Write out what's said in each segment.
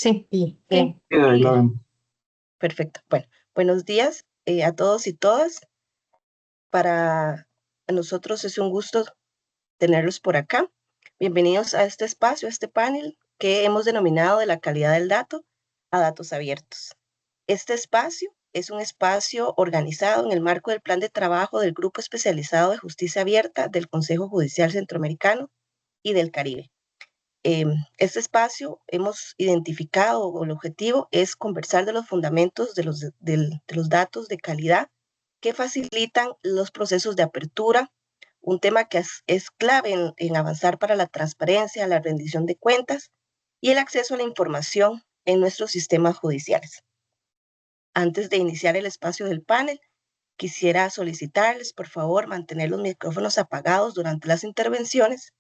Sí, bien. Sí, ahí la vemos. Perfecto. Bueno, buenos días a todos y todas. Para nosotros es un gusto tenerlos por acá. Bienvenidos a este espacio, a este panel que hemos denominado de la calidad del dato a datos abiertos. Este espacio es un espacio organizado en el marco del plan de trabajo del Grupo Especializado de Justicia Abierta del Consejo Judicial Centroamericano y del Caribe. Este espacio hemos identificado, o el objetivo es conversar de los fundamentos de los datos de calidad que facilitan los procesos de apertura, un tema que es clave en avanzar para la transparencia, la rendición de cuentas y el acceso a la información en nuestros sistemas judiciales. Antes de iniciar el espacio del panel, quisiera solicitarles, por favor, mantener los micrófonos apagados durante las intervenciones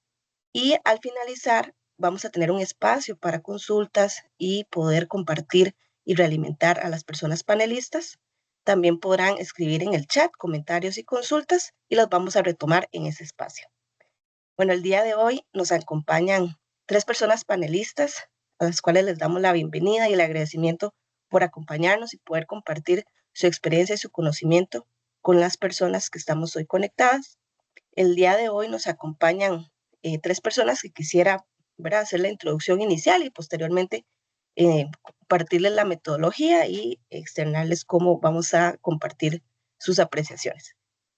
y al finalizar vamos a tener un espacio para consultas y poder compartir y realimentar a las personas panelistas. También podrán escribir en el chat comentarios y consultas y los vamos a retomar en ese espacio. Bueno, el día de hoy nos acompañan 3 personas panelistas a las cuales les damos la bienvenida y el agradecimiento por acompañarnos y poder compartir su experiencia y su conocimiento con las personas que estamos hoy conectadas. El día de hoy nos acompañan 3 personas que quisiera, ¿verdad?, hacer la introducción inicial y posteriormente compartirles la metodología y externarles cómo vamos a compartir sus apreciaciones.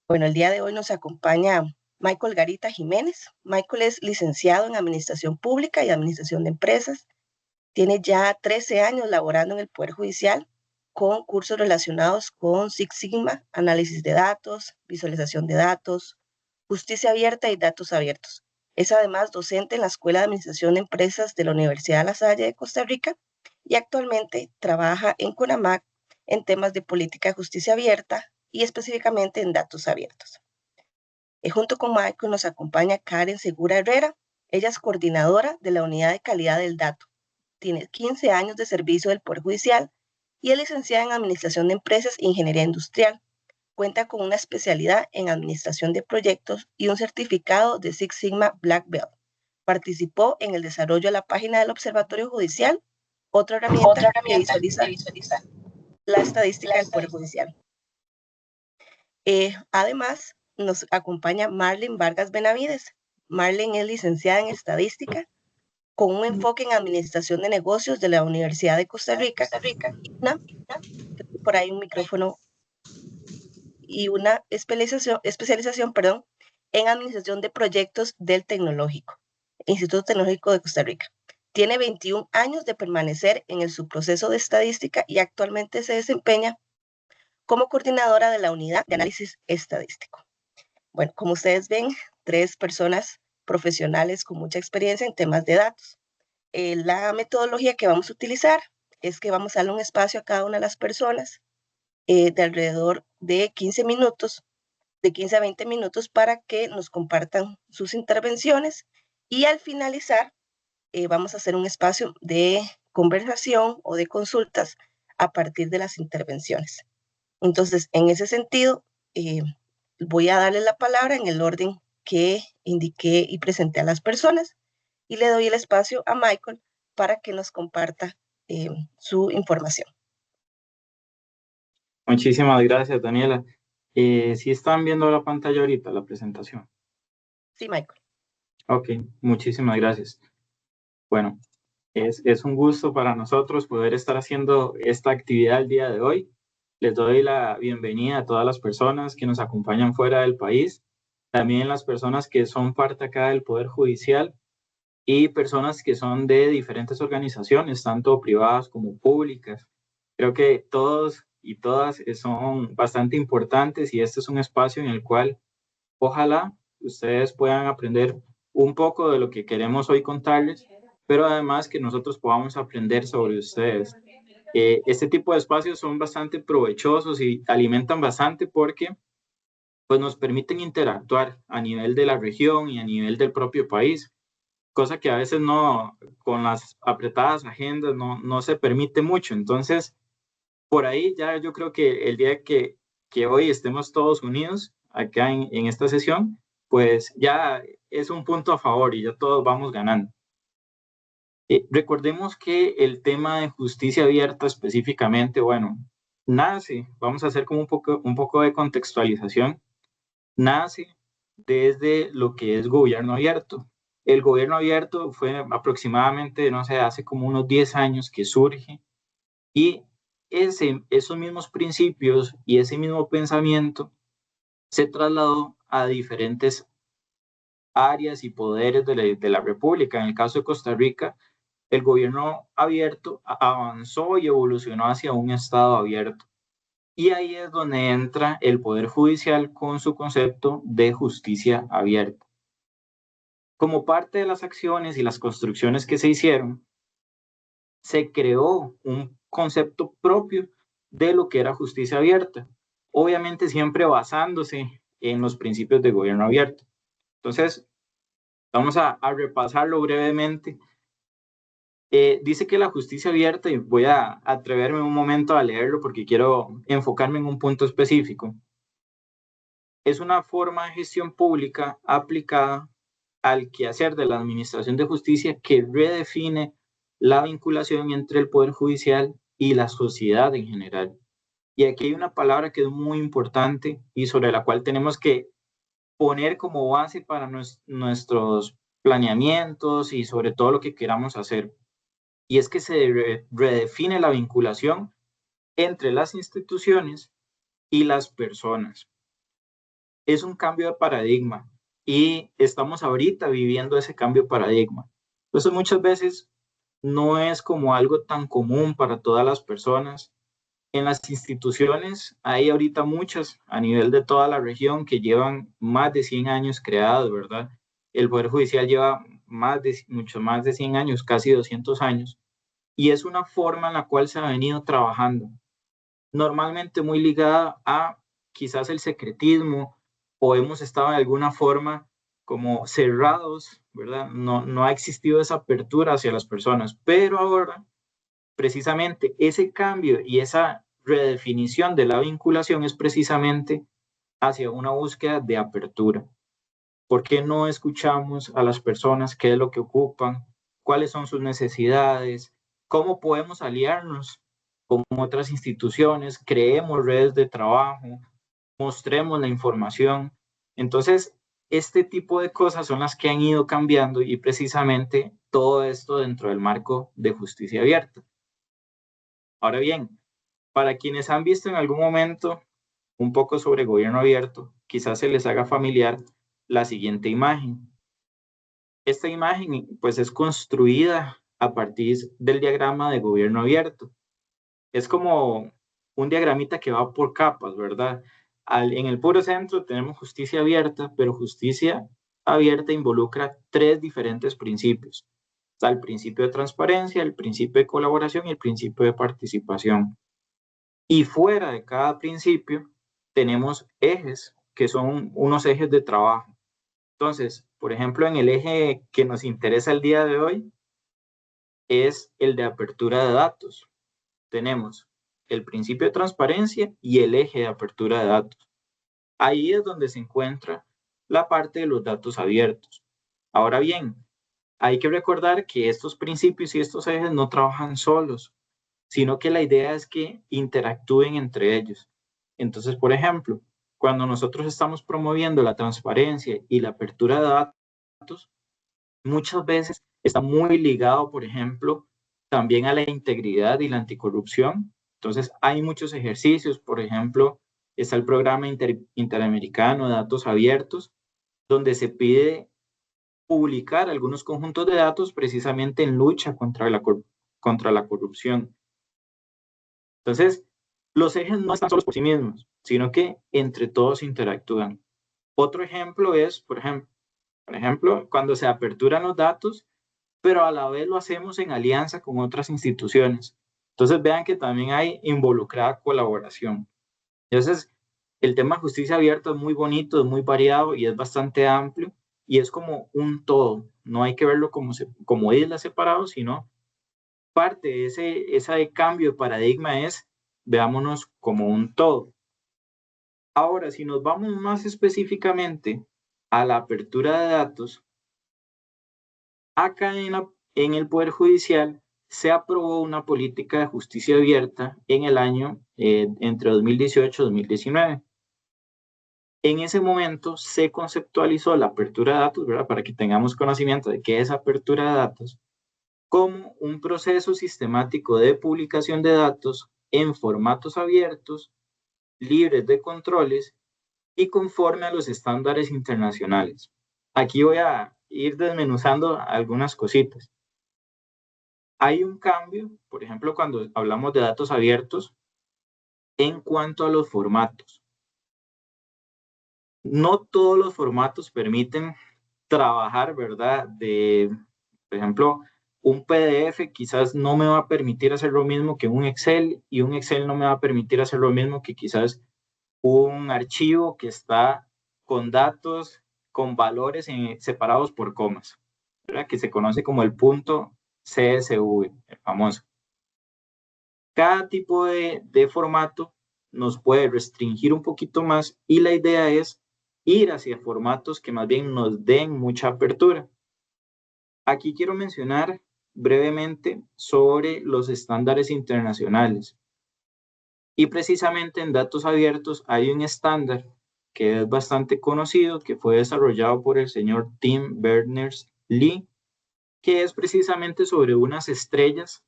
Bueno, el día de hoy nos acompaña Michael Garita Jiménez. Michael es licenciado en Administración Pública y Administración de Empresas. Tiene ya 13 años laborando en el Poder Judicial con cursos relacionados con Six Sigma, análisis de datos, visualización de datos, justicia abierta y datos abiertos. Es además docente en la Escuela de Administración de Empresas de la Universidad de La Salle de Costa Rica y actualmente trabaja en CONAMAC en temas de política de justicia abierta y específicamente en datos abiertos. Junto con Michael nos acompaña Karen Segura Herrera. Ella es coordinadora de la Unidad de Calidad del Dato. Tiene 15 años de servicio del Poder Judicial y es licenciada en Administración de Empresas e Ingeniería Industrial. Cuenta con una especialidad en Administración de Proyectos y un certificado de Six Sigma Black Belt. Participó en el desarrollo de la página del Observatorio Judicial, otra herramienta que visualiza la estadística del Poder Judicial. Además, nos acompaña Marlene Vargas Benavides. Marlene es licenciada en Estadística con un enfoque en Administración de Negocios de la Universidad de Costa Rica por ahí un micrófono y una especialización en Administración de Proyectos del Tecnológico, Instituto Tecnológico de Costa Rica. Tiene 21 años de permanecer en el subproceso de Estadística y actualmente se desempeña como coordinadora de la Unidad de Análisis Estadístico. Bueno, como ustedes ven, 3 personas profesionales con mucha experiencia en temas de datos. La metodología que vamos a utilizar es que vamos a darle un espacio a cada una de las personas de alrededor de 15 minutos, de 15 a 20 minutos para que nos compartan sus intervenciones y al finalizar vamos a hacer un espacio de conversación o de consultas a partir de las intervenciones. Entonces, en ese sentido, voy a darle la palabra en el orden que indiqué y presenté a las personas y le doy el espacio a Michael para que nos comparta su información. Muchísimas gracias, Daniela. ¿Sí están viendo la pantalla ahorita, la presentación? Sí, Michael. Ok, muchísimas gracias. Bueno, es un gusto para nosotros poder estar haciendo esta actividad el día de hoy. Les doy la bienvenida a todas las personas que nos acompañan fuera del país, también las personas que son parte acá del Poder Judicial y personas que son de diferentes organizaciones, tanto privadas como públicas. Creo que todos y todas son bastante importantes y este es un espacio en el cual ojalá ustedes puedan aprender un poco de lo que queremos hoy contarles, pero además que nosotros podamos aprender sobre ustedes. Este tipo de espacios son bastante provechosos y alimentan bastante porque pues, nos permiten interactuar a nivel de la región y a nivel del propio país, cosa que a veces no, con las apretadas agendas no se permite mucho. Entonces, por ahí ya yo creo que el día que hoy estemos todos unidos acá en esta sesión, pues ya es un punto a favor y ya todos vamos ganando. Recordemos que el tema de justicia abierta específicamente, bueno, nace, vamos a hacer como un poco de contextualización, nace desde lo que es gobierno abierto. El gobierno abierto fue aproximadamente, no sé, hace como unos 10 años que surge y esos mismos principios y ese mismo pensamiento se trasladó a diferentes áreas y poderes de la República. En el caso de Costa Rica, el gobierno abierto avanzó y evolucionó hacia un Estado abierto. Y ahí es donde entra el Poder Judicial con su concepto de justicia abierta. Como parte de las acciones y las construcciones que se hicieron, se creó un concepto propio de lo que era justicia abierta, obviamente siempre basándose en los principios de gobierno abierto. Entonces, vamos a repasarlo brevemente. Dice que la justicia abierta, y voy a atreverme un momento a leerlo porque quiero enfocarme en un punto específico, es una forma de gestión pública aplicada al quehacer de la Administración de Justicia que redefine la vinculación entre el Poder Judicial y la sociedad en general. Y aquí hay una palabra que es muy importante y sobre la cual tenemos que poner como base para nuestros planeamientos y sobre todo lo que queramos hacer. Y es que se redefine la vinculación entre las instituciones y las personas. Es un cambio de paradigma y estamos ahorita viviendo ese cambio de paradigma. Entonces muchas veces no es como algo tan común para todas las personas. En las instituciones hay ahorita muchas a nivel de toda la región que llevan más de 100 años creadas, ¿verdad? El Poder Judicial lleva mucho más de 100 años, casi 200 años, y es una forma en la cual se ha venido trabajando, normalmente muy ligada a quizás el secretismo o hemos estado de alguna forma como cerrados, ¿verdad? No ha existido esa apertura hacia las personas, pero ahora precisamente ese cambio y esa redefinición de la vinculación es precisamente hacia una búsqueda de apertura. ¿Por qué no escuchamos a las personas qué es lo que ocupan, cuáles son sus necesidades, cómo podemos aliarnos con otras instituciones, creemos redes de trabajo, mostremos la información? Entonces, este tipo de cosas son las que han ido cambiando y precisamente todo esto dentro del marco de justicia abierta. Ahora bien, para quienes han visto en algún momento un poco sobre gobierno abierto, quizás se les haga familiar la siguiente imagen. Esta imagen pues es construida a partir del diagrama de gobierno abierto. Es como un diagramita que va por capas, ¿verdad? En el puro centro tenemos justicia abierta, pero justicia abierta involucra tres diferentes principios. Está el principio de transparencia, el principio de colaboración y el principio de participación. Y fuera de cada principio tenemos ejes, que son unos ejes de trabajo. Entonces, por ejemplo, en el eje que nos interesa el día de hoy es el de apertura de datos. Tenemos el principio de transparencia y el eje de apertura de datos. Ahí es donde se encuentra la parte de los datos abiertos. Ahora bien, hay que recordar que estos principios y estos ejes no trabajan solos, sino que la idea es que interactúen entre ellos. Entonces, por ejemplo, cuando nosotros estamos promoviendo la transparencia y la apertura de datos, muchas veces está muy ligado, por ejemplo, también a la integridad y la anticorrupción. Entonces, hay muchos ejercicios, por ejemplo, está el programa interamericano de datos abiertos, donde se pide publicar algunos conjuntos de datos precisamente en lucha contra la corrupción. Entonces, los ejes no están solos por sí mismos, sino que entre todos interactúan. Otro ejemplo es, por ejemplo, cuando se aperturan los datos, pero a la vez lo hacemos en alianza con otras instituciones. Entonces, vean que también hay involucrada colaboración. Entonces, el tema de justicia abierta es muy bonito, es muy variado y es bastante amplio y es como un todo. No hay que verlo como islas separados, sino parte de ese cambio de paradigma es veámonos como un todo. Ahora, si nos vamos más específicamente a la apertura de datos, acá en el Poder Judicial se aprobó una política de justicia abierta en el año entre 2018 y 2019. En ese momento se conceptualizó la apertura de datos, ¿verdad? Para que tengamos conocimiento de qué es apertura de datos, como un proceso sistemático de publicación de datos en formatos abiertos, libres de controles y conforme a los estándares internacionales. Aquí voy a ir desmenuzando algunas cositas. Hay un cambio, por ejemplo, cuando hablamos de datos abiertos, en cuanto a los formatos. No todos los formatos permiten trabajar, ¿verdad? Por ejemplo, un PDF quizás no me va a permitir hacer lo mismo que un Excel y un Excel no me va a permitir hacer lo mismo que quizás un archivo que está con datos, con valores separados por comas, ¿verdad? Que se conoce como el punto CSV, el famoso. Cada tipo de formato nos puede restringir un poquito más y la idea es ir hacia formatos que más bien nos den mucha apertura. Aquí quiero mencionar brevemente sobre los estándares internacionales. Y precisamente en datos abiertos hay un estándar que es bastante conocido, que fue desarrollado por el señor Tim Berners-Lee, que es precisamente sobre unas estrellas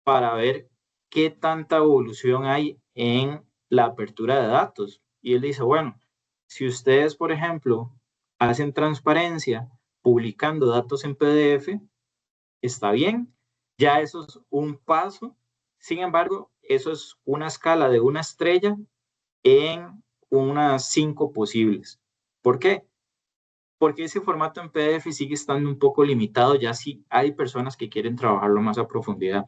para ver qué tanta evolución hay en la apertura de datos. Y él dice, bueno, si ustedes, por ejemplo, hacen transparencia publicando datos en PDF, está bien, ya eso es un paso. Sin embargo, eso es una escala de una estrella en unas 5 posibles. ¿Por qué? Porque ese formato en PDF sigue estando un poco limitado, ya si hay personas que quieren trabajarlo más a profundidad.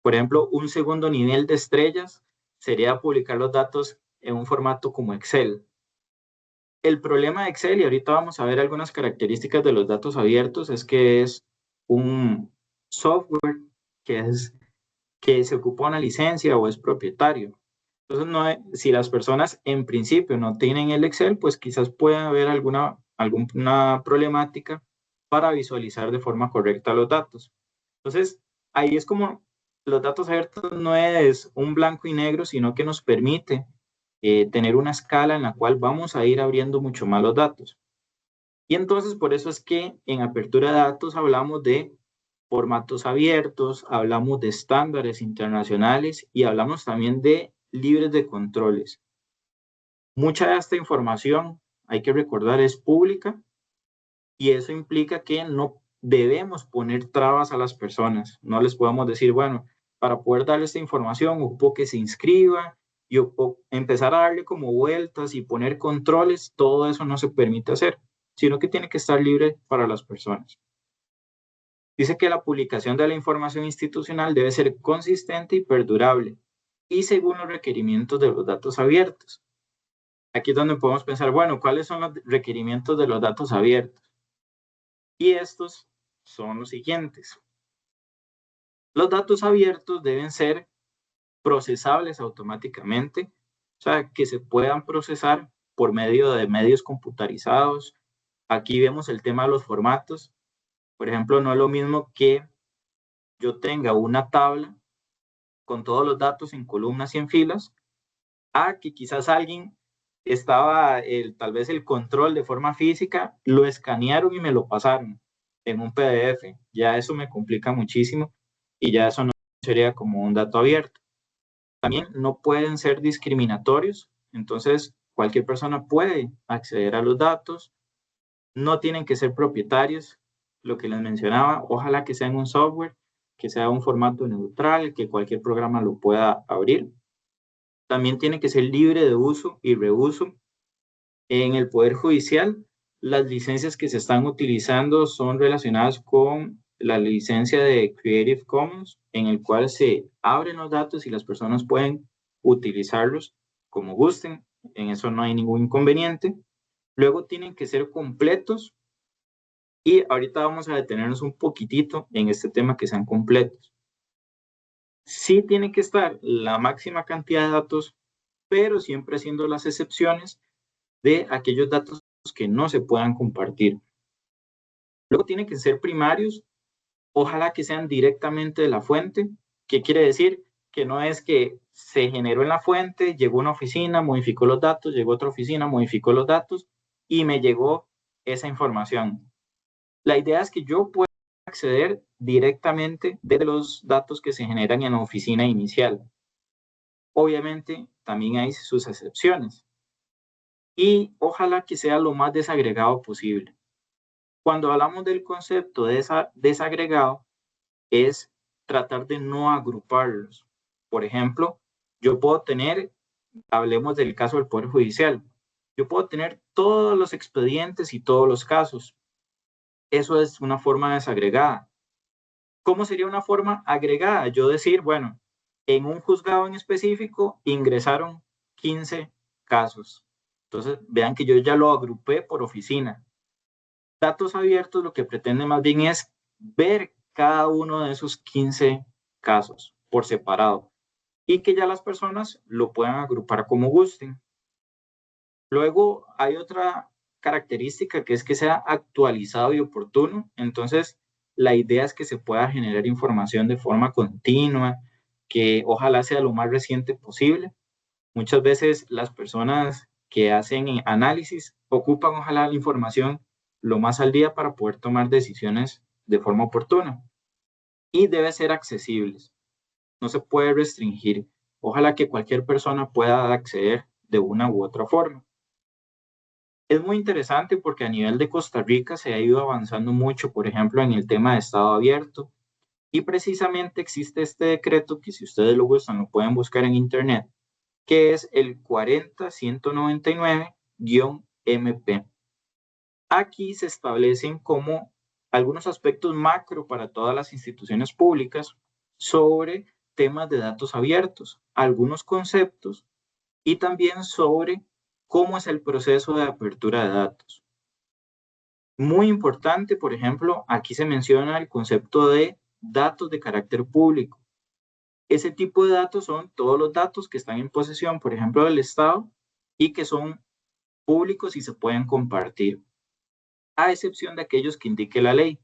Por ejemplo, un segundo nivel de estrellas sería publicar los datos en un formato como Excel. El problema de Excel, y ahorita vamos a ver algunas características de los datos abiertos, es que es un software que se ocupa una licencia o es propietario. Entonces, si las personas en principio no tienen el Excel, pues quizás pueda haber alguna problemática para visualizar de forma correcta los datos. Entonces, ahí es como los datos abiertos no es un blanco y negro, sino que nos permite tener una escala en la cual vamos a ir abriendo mucho más los datos. Y entonces, por eso es que en apertura de datos hablamos de formatos abiertos, hablamos de estándares internacionales y hablamos también de libres de controles. Mucha de esta información, hay que recordar, es pública y eso implica que no debemos poner trabas a las personas. No les podemos decir, bueno, para poder darle esta información, ocupo que se inscriba y empezar a darle como vueltas y poner controles, todo eso no se permite hacer, sino que tiene que estar libre para las personas. Dice que la publicación de la información institucional debe ser consistente y perdurable y según los requerimientos de los datos abiertos. Aquí es donde podemos pensar, bueno, ¿cuáles son los requerimientos de los datos abiertos? Y estos son los siguientes. Los datos abiertos deben ser procesables automáticamente, o sea, que se puedan procesar por medio de medios computarizados. Aquí vemos el tema de los formatos. Por ejemplo, no es lo mismo que yo tenga una tabla con todos los datos en columnas y en filas, a que quizás alguien estaba, tal vez el control de forma física, lo escanearon y me lo pasaron en un PDF. Ya eso me complica muchísimo y ya eso no sería como un dato abierto. También no pueden ser discriminatorios, entonces cualquier persona puede acceder a los datos, no tienen que ser propietarios, lo que les mencionaba, ojalá que sea en un software, que sea un formato neutral, que cualquier programa lo pueda abrir. También tiene que ser libre de uso y reuso. En el Poder Judicial, las licencias que se están utilizando son relacionadas con la licencia de Creative Commons, en el cual se abren los datos y las personas pueden utilizarlos como gusten. En eso no hay ningún inconveniente. Luego tienen que ser completos y ahorita vamos a detenernos un poquitito en este tema que sean completos. Sí tiene que estar la máxima cantidad de datos, pero siempre haciendo las excepciones de aquellos datos que no se puedan compartir. Luego tienen que ser primarios Ojalá que sean directamente de la fuente. ¿Qué quiere decir? Que no es que se generó en la fuente, llegó a una oficina, modificó los datos, llegó a otra oficina, modificó los datos y me llegó esa información. La idea es que yo pueda acceder directamente de los datos que se generan en la oficina inicial. Obviamente, también hay sus excepciones. Y ojalá que sea lo más desagregado posible. Cuando hablamos del concepto de desagregado, es tratar de no agruparlos. Por ejemplo, yo puedo tener, hablemos del caso del Poder Judicial, yo puedo tener todos los expedientes y todos los casos. Eso es una forma desagregada. ¿Cómo sería una forma agregada? Yo decir, bueno, en un juzgado en específico ingresaron 15 casos. Entonces, vean que yo ya lo agrupé por oficina. Datos abiertos lo que pretende más bien es ver cada uno de esos 15 casos por separado y que ya las personas lo puedan agrupar como gusten. Luego hay otra característica que es que sea actualizado y oportuno. Entonces, la idea es que se pueda generar información de forma continua, que ojalá sea lo más reciente posible. Muchas veces las personas que hacen análisis ocupan ojalá la información lo más al día para poder tomar decisiones de forma oportuna. Y debe ser accesibles. No se puede restringir. Ojalá que cualquier persona pueda acceder de una u otra forma. Es muy interesante porque a nivel de Costa Rica se ha ido avanzando mucho, por ejemplo, en el tema de estado abierto. Y precisamente existe este decreto que si ustedes lo gustan lo pueden buscar en internet, que es el 40199-MP. Aquí se establecen como algunos aspectos macro para todas las instituciones públicas sobre temas de datos abiertos, algunos conceptos y también sobre cómo es el proceso de apertura de datos. Muy importante, por ejemplo, aquí se menciona el concepto de datos de carácter público. Ese tipo de datos son todos los datos que están en posesión, por ejemplo, del Estado y que son públicos y se pueden compartir, a excepción de aquellos que indique la ley.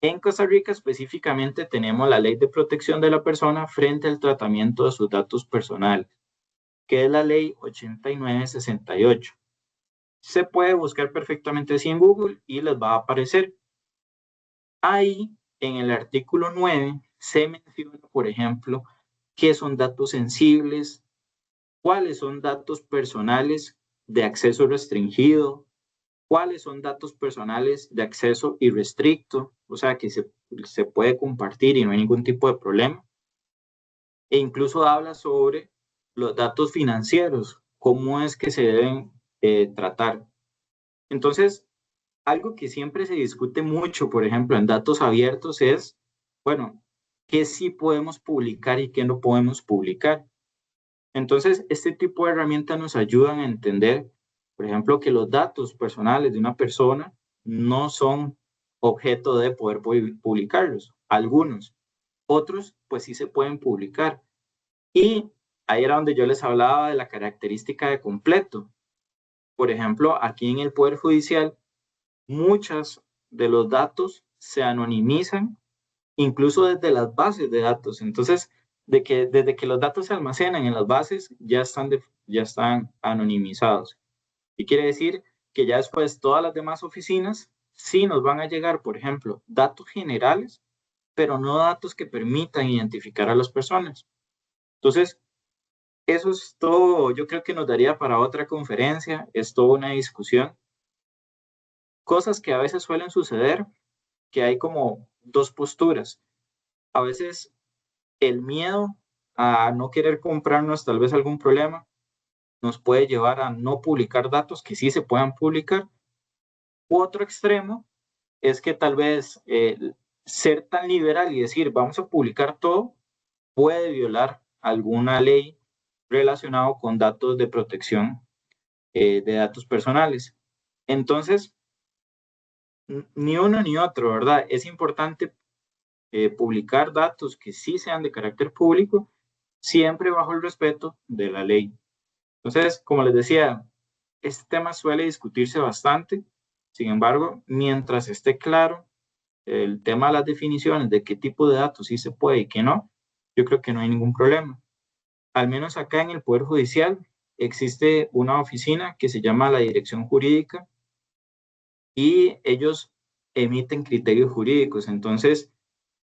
En Costa Rica específicamente tenemos la Ley de Protección de la Persona frente al tratamiento de sus datos personales, que es la Ley 8968. Se puede buscar perfectamente así en Google y les va a aparecer. Ahí, en el artículo 9, se menciona, por ejemplo, qué son datos sensibles, cuáles son datos personales de acceso restringido, cuáles son datos personales de acceso irrestricto, o sea, que se puede compartir y no hay ningún tipo de problema. E incluso habla sobre los datos financieros, cómo es que se deben tratar. Entonces, algo que siempre se discute mucho, por ejemplo, en datos abiertos es, bueno, qué sí podemos publicar y qué no podemos publicar. Entonces, este tipo de herramientas nos ayudan a entender, por ejemplo, que los datos personales de una persona no son objeto de poder publicarlos. Algunos, otros, pues sí se pueden publicar. Y ahí era donde yo les hablaba de la característica de completo. Por ejemplo, aquí en el Poder Judicial, muchos de los datos se anonimizan, incluso desde las bases de datos. Entonces, desde que los datos se almacenan en las bases, ya están anonimizados. Y quiere decir que ya después todas las demás oficinas sí nos van a llegar, por ejemplo, datos generales, pero no datos que permitan identificar a las personas. Entonces, eso es todo, yo creo que nos daría para otra conferencia, es toda una discusión. Cosas que a veces suelen suceder, que hay como dos posturas. A veces el miedo a no querer comprarnos tal vez algún problema nos puede llevar a no publicar datos que sí se puedan publicar. U otro extremo es que tal vez ser tan liberal y decir vamos a publicar todo puede violar alguna ley relacionada con datos de protección de datos personales. Entonces, ni uno ni otro, ¿verdad? Es importante publicar datos que sí sean de carácter público, siempre bajo el respeto de la ley. Entonces, como les decía, este tema suele discutirse bastante. Sin embargo, mientras esté claro el tema de las definiciones de qué tipo de datos sí se puede y qué no, yo creo que no hay ningún problema. Al menos acá en el Poder Judicial existe una oficina que se llama la Dirección Jurídica y ellos emiten criterios jurídicos. Entonces,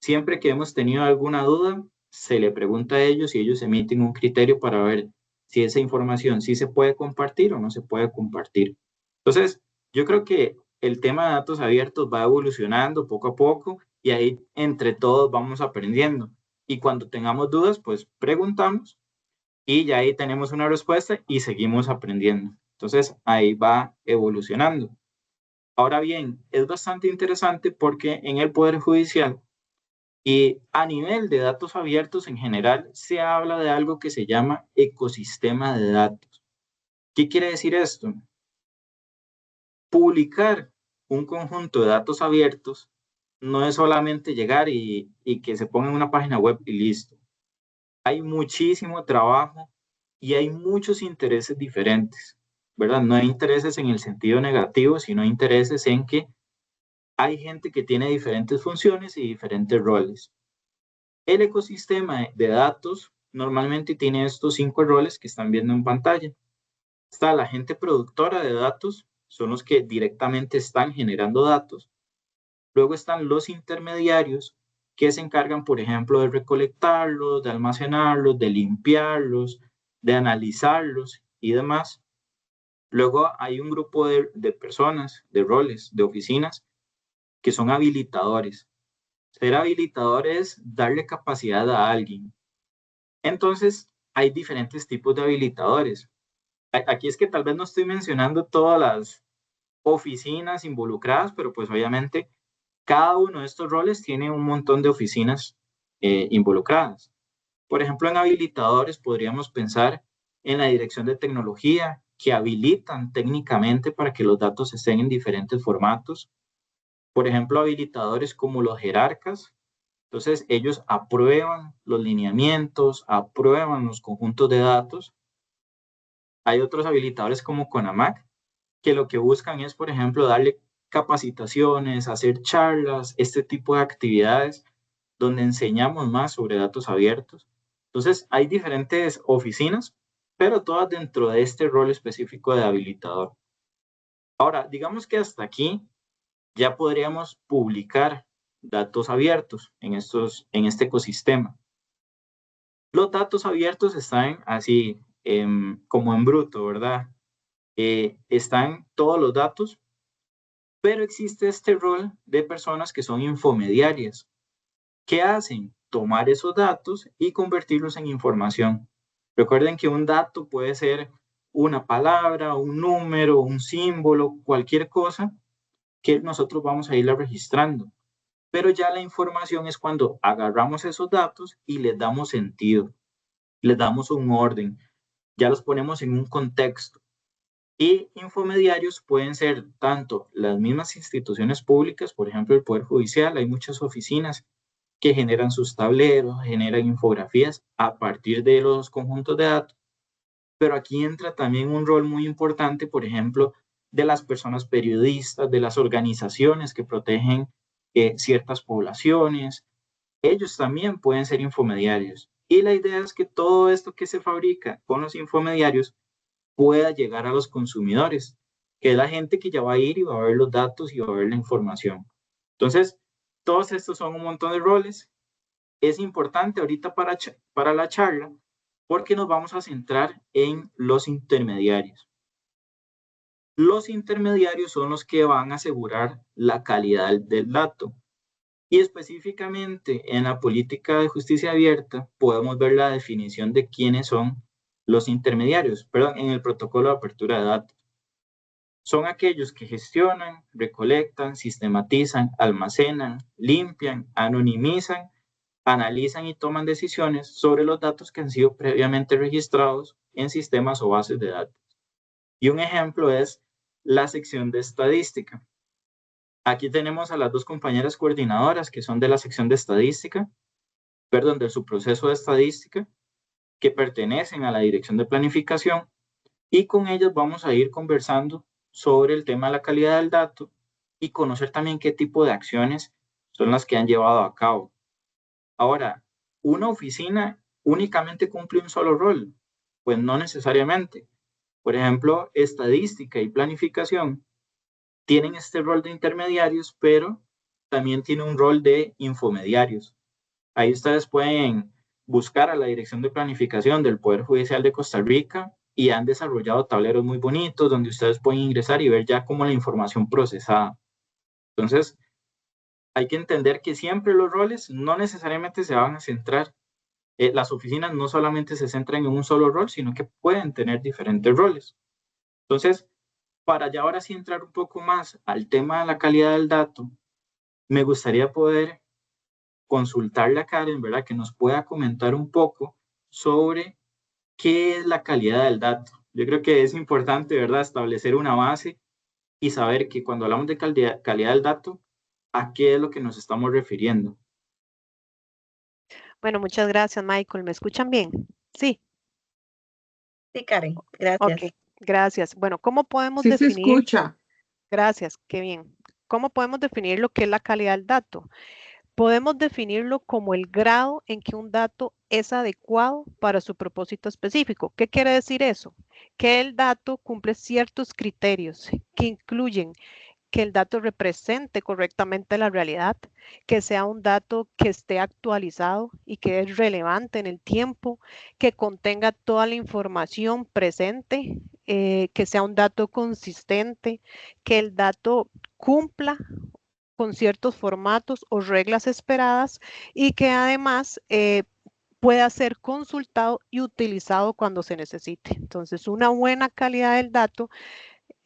siempre que hemos tenido alguna duda, se le pregunta a ellos y ellos emiten un criterio para ver si esa información sí se puede compartir o no se puede compartir. Entonces, yo creo que el tema de datos abiertos va evolucionando poco a poco y ahí entre todos vamos aprendiendo. Y cuando tengamos dudas, pues preguntamos y ya ahí tenemos una respuesta y seguimos aprendiendo. Entonces, ahí va evolucionando. Ahora bien, es bastante interesante porque en el Poder Judicial y a nivel de datos abiertos en general se habla de algo que se llama ecosistema de datos. ¿Qué quiere decir esto? Publicar un conjunto de datos abiertos no es solamente llegar y que se ponga en una página web y listo. Hay muchísimo trabajo y hay muchos intereses diferentes, ¿verdad? No hay intereses en el sentido negativo, sino intereses en que hay gente que tiene diferentes funciones y diferentes roles. El ecosistema de datos normalmente tiene estos 5 roles que están viendo en pantalla. Está la gente productora de datos, son los que directamente están generando datos. Luego están los intermediarios que se encargan, por ejemplo, de recolectarlos, de almacenarlos, de limpiarlos, de analizarlos y demás. Luego hay un grupo de personas, de roles, de oficinas, que son habilitadores. Ser habilitador es darle capacidad a alguien. Entonces, hay diferentes tipos de habilitadores. Aquí es que tal vez no estoy mencionando todas las oficinas involucradas, pero pues obviamente cada uno de estos roles tiene un montón de oficinas involucradas. Por ejemplo, en habilitadores podríamos pensar en la dirección de tecnología, que habilitan técnicamente para que los datos estén en diferentes formatos. Por ejemplo, habilitadores como los jerarcas. Entonces, ellos aprueban los lineamientos, aprueban los conjuntos de datos. Hay otros habilitadores como CONAMAC, que lo que buscan es, por ejemplo, darle capacitaciones, hacer charlas, este tipo de actividades donde enseñamos más sobre datos abiertos. Entonces, hay diferentes oficinas, pero todas dentro de este rol específico de habilitador. Ahora, digamos que hasta aquí ya podríamos publicar datos abiertos en este ecosistema. Los datos abiertos están así como en bruto, ¿verdad? Están todos los datos, pero existe este rol de personas que son infomediarias. ¿Qué hacen? Tomar esos datos y convertirlos en información. Recuerden que un dato puede ser una palabra, un número, un símbolo, cualquier cosa que nosotros vamos a irla registrando. Pero ya la información es cuando agarramos esos datos y les damos sentido, les damos un orden, ya los ponemos en un contexto. Y infomediarios pueden ser tanto las mismas instituciones públicas, por ejemplo el Poder Judicial, hay muchas oficinas que generan sus tableros, generan infografías a partir de los conjuntos de datos, pero aquí entra también un rol muy importante, por ejemplo, de las personas periodistas, de las organizaciones que protegen ciertas poblaciones. Ellos también pueden ser infomediarios. Y la idea es que todo esto que se fabrica con los infomediarios pueda llegar a los consumidores, que es la gente que ya va a ir y va a ver los datos y va a ver la información. Entonces, todos estos son un montón de roles. Es importante ahorita para la charla porque nos vamos a centrar en los intermediarios. Los intermediarios son los que van a asegurar la calidad del dato. Y específicamente en la política de justicia abierta podemos ver la definición de quiénes son los intermediarios, perdón, en el protocolo de apertura de datos. Son aquellos que gestionan, recolectan, sistematizan, almacenan, limpian, anonimizan, analizan y toman decisiones sobre los datos que han sido previamente registrados en sistemas o bases de datos. Y un ejemplo es la sección de estadística. Aquí tenemos a las dos compañeras coordinadoras que son de la sección de estadística, perdón, de su proceso de estadística, que pertenecen a la dirección de planificación y con ellas vamos a ir conversando sobre el tema de la calidad del dato y conocer también qué tipo de acciones son las que han llevado a cabo. Ahora, ¿una oficina únicamente cumple un solo rol? Pues no necesariamente. Por ejemplo, estadística y planificación tienen este rol de intermediarios, pero también tiene un rol de infomediarios. Ahí ustedes pueden buscar a la Dirección de Planificación del Poder Judicial de Costa Rica y han desarrollado tableros muy bonitos donde ustedes pueden ingresar y ver ya cómo la información procesada. Entonces, hay que entender que siempre los roles no necesariamente se van a centrar. Las oficinas no solamente se centran en un solo rol, sino que pueden tener diferentes roles. Entonces, para ya ahora sí entrar un poco más al tema de la calidad del dato, me gustaría poder consultarle a Karen, ¿verdad? Que nos pueda comentar un poco sobre qué es la calidad del dato. Yo creo que es importante, ¿verdad? Establecer una base y saber que cuando hablamos de calidad del dato, ¿a qué es lo que nos estamos refiriendo? Bueno, muchas gracias, Michael. ¿Me escuchan bien? Sí, Sí, Karen, ok, gracias. gracias. Bueno, ¿cómo podemos Sí se definir? escucha. Gracias, qué bien. ¿Cómo podemos definir lo que es la calidad del dato? Podemos definirlo como el grado en que un dato es adecuado para su propósito específico. ¿Qué quiere decir eso? Que el dato cumple ciertos criterios que incluyen que el dato represente correctamente la realidad, que sea un dato que esté actualizado y que es relevante en el tiempo, que contenga toda la información presente, que sea un dato consistente, que el dato cumpla con ciertos formatos o reglas esperadas y que además pueda ser consultado y utilizado cuando se necesite. Entonces, una buena calidad del dato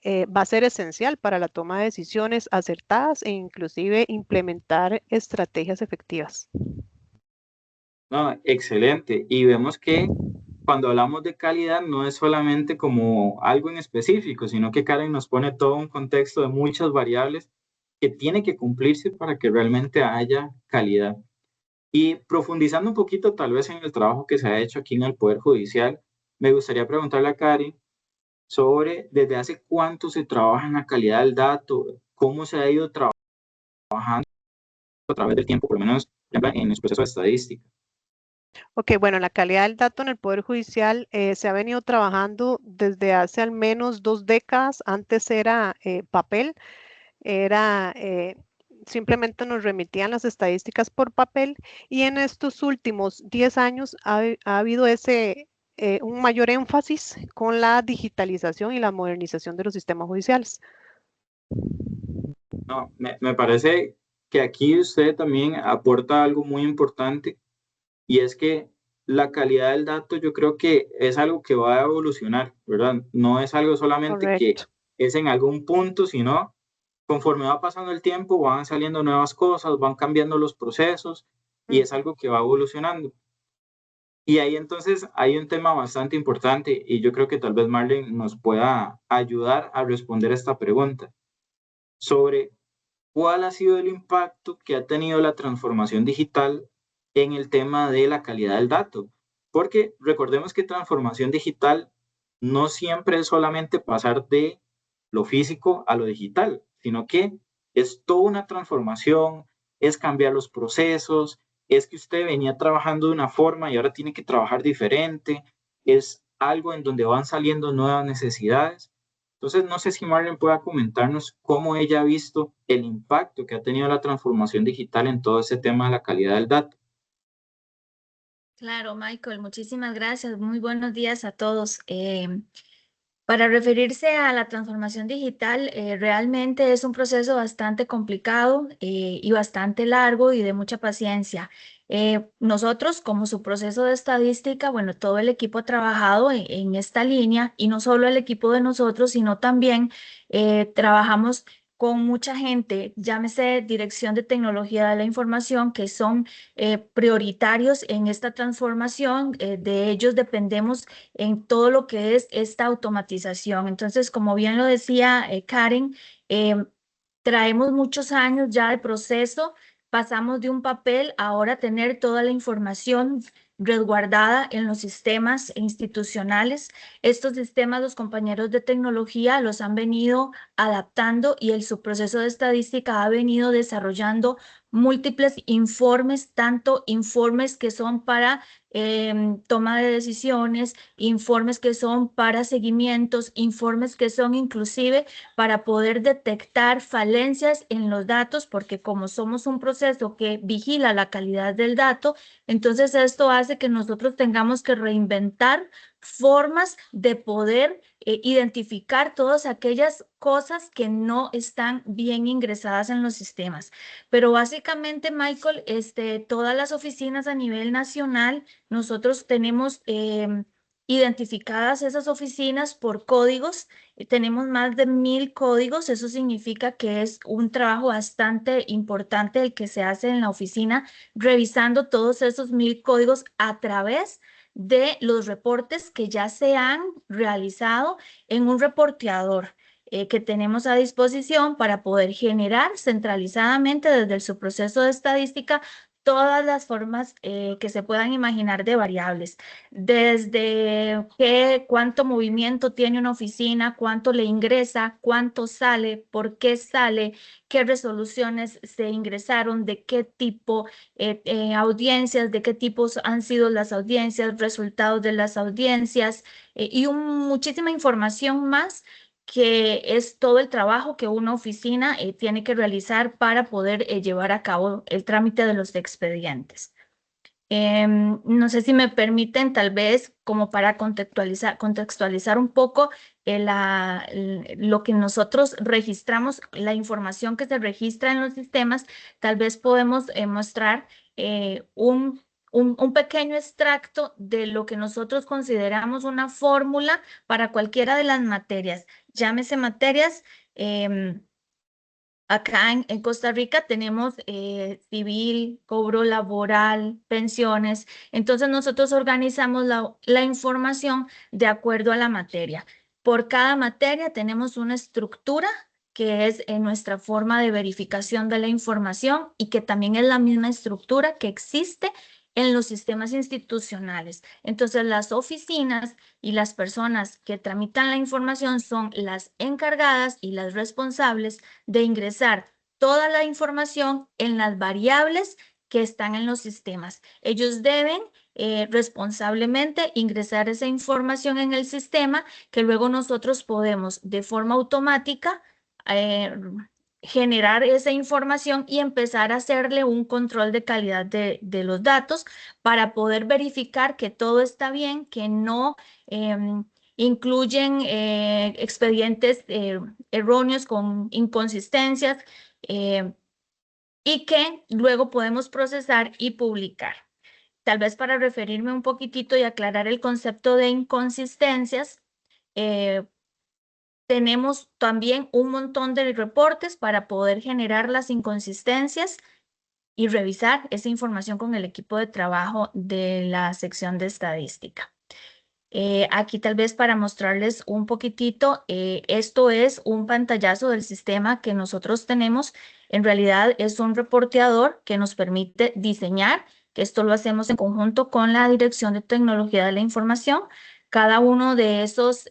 va a ser esencial para la toma de decisiones acertadas e inclusive implementar estrategias efectivas. No, excelente. Y vemos que cuando hablamos de calidad no es solamente como algo en específico, sino que Karen nos pone todo un contexto de muchas variables que tiene que cumplirse para que realmente haya calidad. Y profundizando un poquito tal vez en el trabajo que se ha hecho aquí en el Poder Judicial, me gustaría preguntarle a Karen sobre desde hace cuánto se trabaja en la calidad del dato, cómo se ha ido trabajando a través del tiempo, por lo menos en el proceso de estadística. Ok, bueno, la calidad del dato en el Poder Judicial se ha venido trabajando desde hace al menos 2 décadas. Antes era papel, era simplemente nos remitían las estadísticas por papel y en estos últimos 10 años ha habido un mayor énfasis con la digitalización y la modernización de los sistemas judiciales. No, me parece que aquí usted también aporta algo muy importante y es que la calidad del dato yo creo que es algo que va a evolucionar, ¿verdad? No es algo solamente que Correcto. es en algún punto, sino conforme va pasando el tiempo van saliendo nuevas cosas, van cambiando los procesos y es algo que va evolucionando. Y ahí entonces hay un tema bastante importante y yo creo que tal vez Marlene nos pueda ayudar a responder esta pregunta sobre cuál ha sido el impacto que ha tenido la transformación digital en el tema de la calidad del dato. Porque recordemos que transformación digital no siempre es solamente pasar de lo físico a lo digital, sino que es toda una transformación, es cambiar los procesos, es que usted venía trabajando de una forma y ahora tiene que trabajar diferente, es algo en donde van saliendo nuevas necesidades. Entonces, no sé si Marlene pueda comentarnos cómo ella ha visto el impacto que ha tenido la transformación digital en todo ese tema de la calidad del dato. Claro, Michael, muchísimas gracias. Muy buenos días a todos. Para referirse a la transformación digital, realmente es un proceso bastante complicado y bastante largo y de mucha paciencia. Nosotros, como su proceso de estadística, bueno, todo el equipo ha trabajado en esta línea y no solo el equipo de nosotros, sino también trabajamos con mucha gente, llámese Dirección de Tecnología de la Información, que son prioritarios en esta transformación. De ellos dependemos en todo lo que es esta automatización. Entonces, como bien lo decía Karen, traemos muchos años ya de proceso, pasamos de un papel a ahora tener toda la información resguardada en los sistemas institucionales. Estos sistemas los compañeros de tecnología los han venido adaptando y el subproceso de estadística ha venido desarrollando múltiples informes, tanto informes que son para toma de decisiones, informes que son para seguimientos, informes que son inclusive para poder detectar falencias en los datos, porque como somos un proceso que vigila la calidad del dato, entonces esto hace que nosotros tengamos que reinventar formas de poder identificar todas aquellas cosas que no están bien ingresadas en los sistemas. Pero básicamente, Michael, todas las oficinas a nivel nacional, nosotros tenemos identificadas esas oficinas por códigos. Tenemos más de 1000 códigos. Eso significa que es un trabajo bastante importante el que se hace en la oficina, revisando todos esos 1000 códigos a través de los reportes que ya se han realizado en un reporteador que tenemos a disposición para poder generar centralizadamente desde su proceso de estadística todas las formas que se puedan imaginar de variables, desde cuánto movimiento tiene una oficina, cuánto le ingresa, cuánto sale, por qué sale, qué resoluciones se ingresaron, de qué tipo audiencias, de qué tipos han sido las audiencias, resultados de las audiencias y muchísima información más que es todo el trabajo que una oficina tiene que realizar para poder llevar a cabo el trámite de los expedientes. No sé si me permiten, tal vez, como para contextualizar un poco lo que nosotros registramos, la información que se registra en los sistemas, tal vez podemos mostrar un pequeño extracto de lo que nosotros consideramos una fórmula para cualquiera de las materias. Llámese materias. Acá en Costa Rica tenemos civil, cobro laboral, pensiones. Entonces nosotros organizamos la información de acuerdo a la materia. Por cada materia tenemos una estructura que es nuestra forma de verificación de la información y que también es la misma estructura que existe en los sistemas institucionales. Entonces las oficinas y las personas que tramitan la información son las encargadas y las responsables de ingresar toda la información en las variables que están en los sistemas. Ellos deben responsablemente ingresar esa información en el sistema que luego nosotros podemos de forma automática generar esa información y empezar a hacerle un control de calidad de los datos para poder verificar que todo está bien, que no incluyen expedientes erróneos con inconsistencias y que luego podemos procesar y publicar. Tal vez para referirme un poquitito y aclarar el concepto de inconsistencias, tenemos también un montón de reportes para poder generar las inconsistencias y revisar esa información con el equipo de trabajo de la sección de estadística. Aquí tal vez para mostrarles un poquitito, esto es un pantallazo del sistema que nosotros tenemos. En realidad es un reporteador que nos permite diseñar, que esto lo hacemos en conjunto con la Dirección de Tecnología de la Información. Cada uno de esos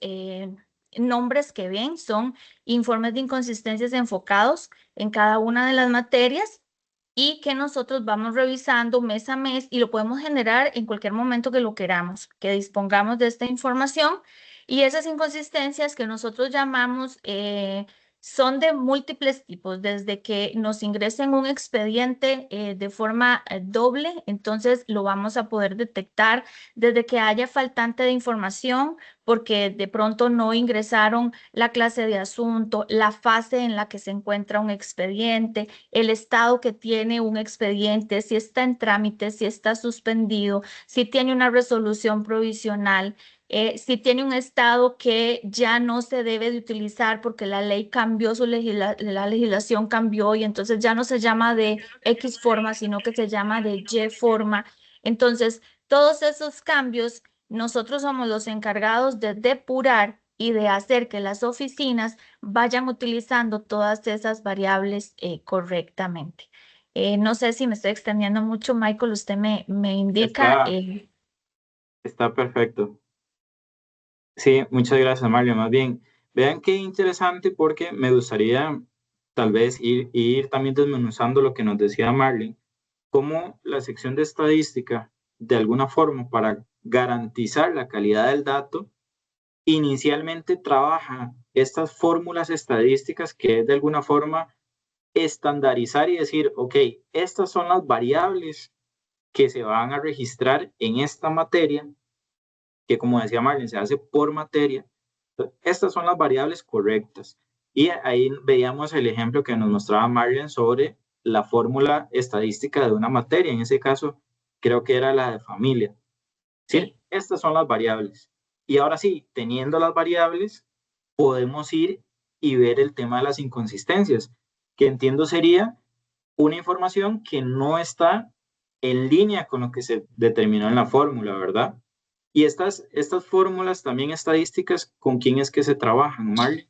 nombres que ven son informes de inconsistencias enfocados en cada una de las materias y que nosotros vamos revisando mes a mes y lo podemos generar en cualquier momento que lo queramos, que dispongamos de esta información. Y esas inconsistencias que nosotros llamamos son de múltiples tipos, desde que nos ingresen un expediente de forma doble, entonces lo vamos a poder detectar, desde que haya faltante de información, porque de pronto no ingresaron la clase de asunto, la fase en la que se encuentra un expediente, el estado que tiene un expediente, si está en trámite, si está suspendido, si tiene una resolución provisional, si tiene un estado que ya no se debe de utilizar porque la ley cambió, la legislación cambió y entonces ya no se llama de X forma, sino que se llama de Y forma. Entonces, todos esos cambios, nosotros somos los encargados de depurar y de hacer que las oficinas vayan utilizando todas esas variables correctamente. No sé si me estoy extendiendo mucho, Michael, usted me indica. Está perfecto. Sí, muchas gracias, Mario. Más bien, vean qué interesante porque me gustaría tal vez ir también desmenuzando lo que nos decía Marlene, cómo la sección de estadística, de alguna forma, para garantizar la calidad del dato, inicialmente trabaja estas fórmulas estadísticas que es de alguna forma estandarizar y decir, ok, estas son las variables que se van a registrar en esta materia, que como decía Marlene, se hace por materia. Estas son las variables correctas. Y ahí veíamos el ejemplo que nos mostraba Marlene sobre la fórmula estadística de una materia. En ese caso, creo que era la de familia. ¿Sí? Estas son las variables. Y ahora sí, teniendo las variables, podemos ir y ver el tema de las inconsistencias, que entiendo sería una información que no está en línea con lo que se determinó en la fórmula, ¿verdad? Y estas fórmulas también estadísticas, ¿con quién es que se trabajan, Marley?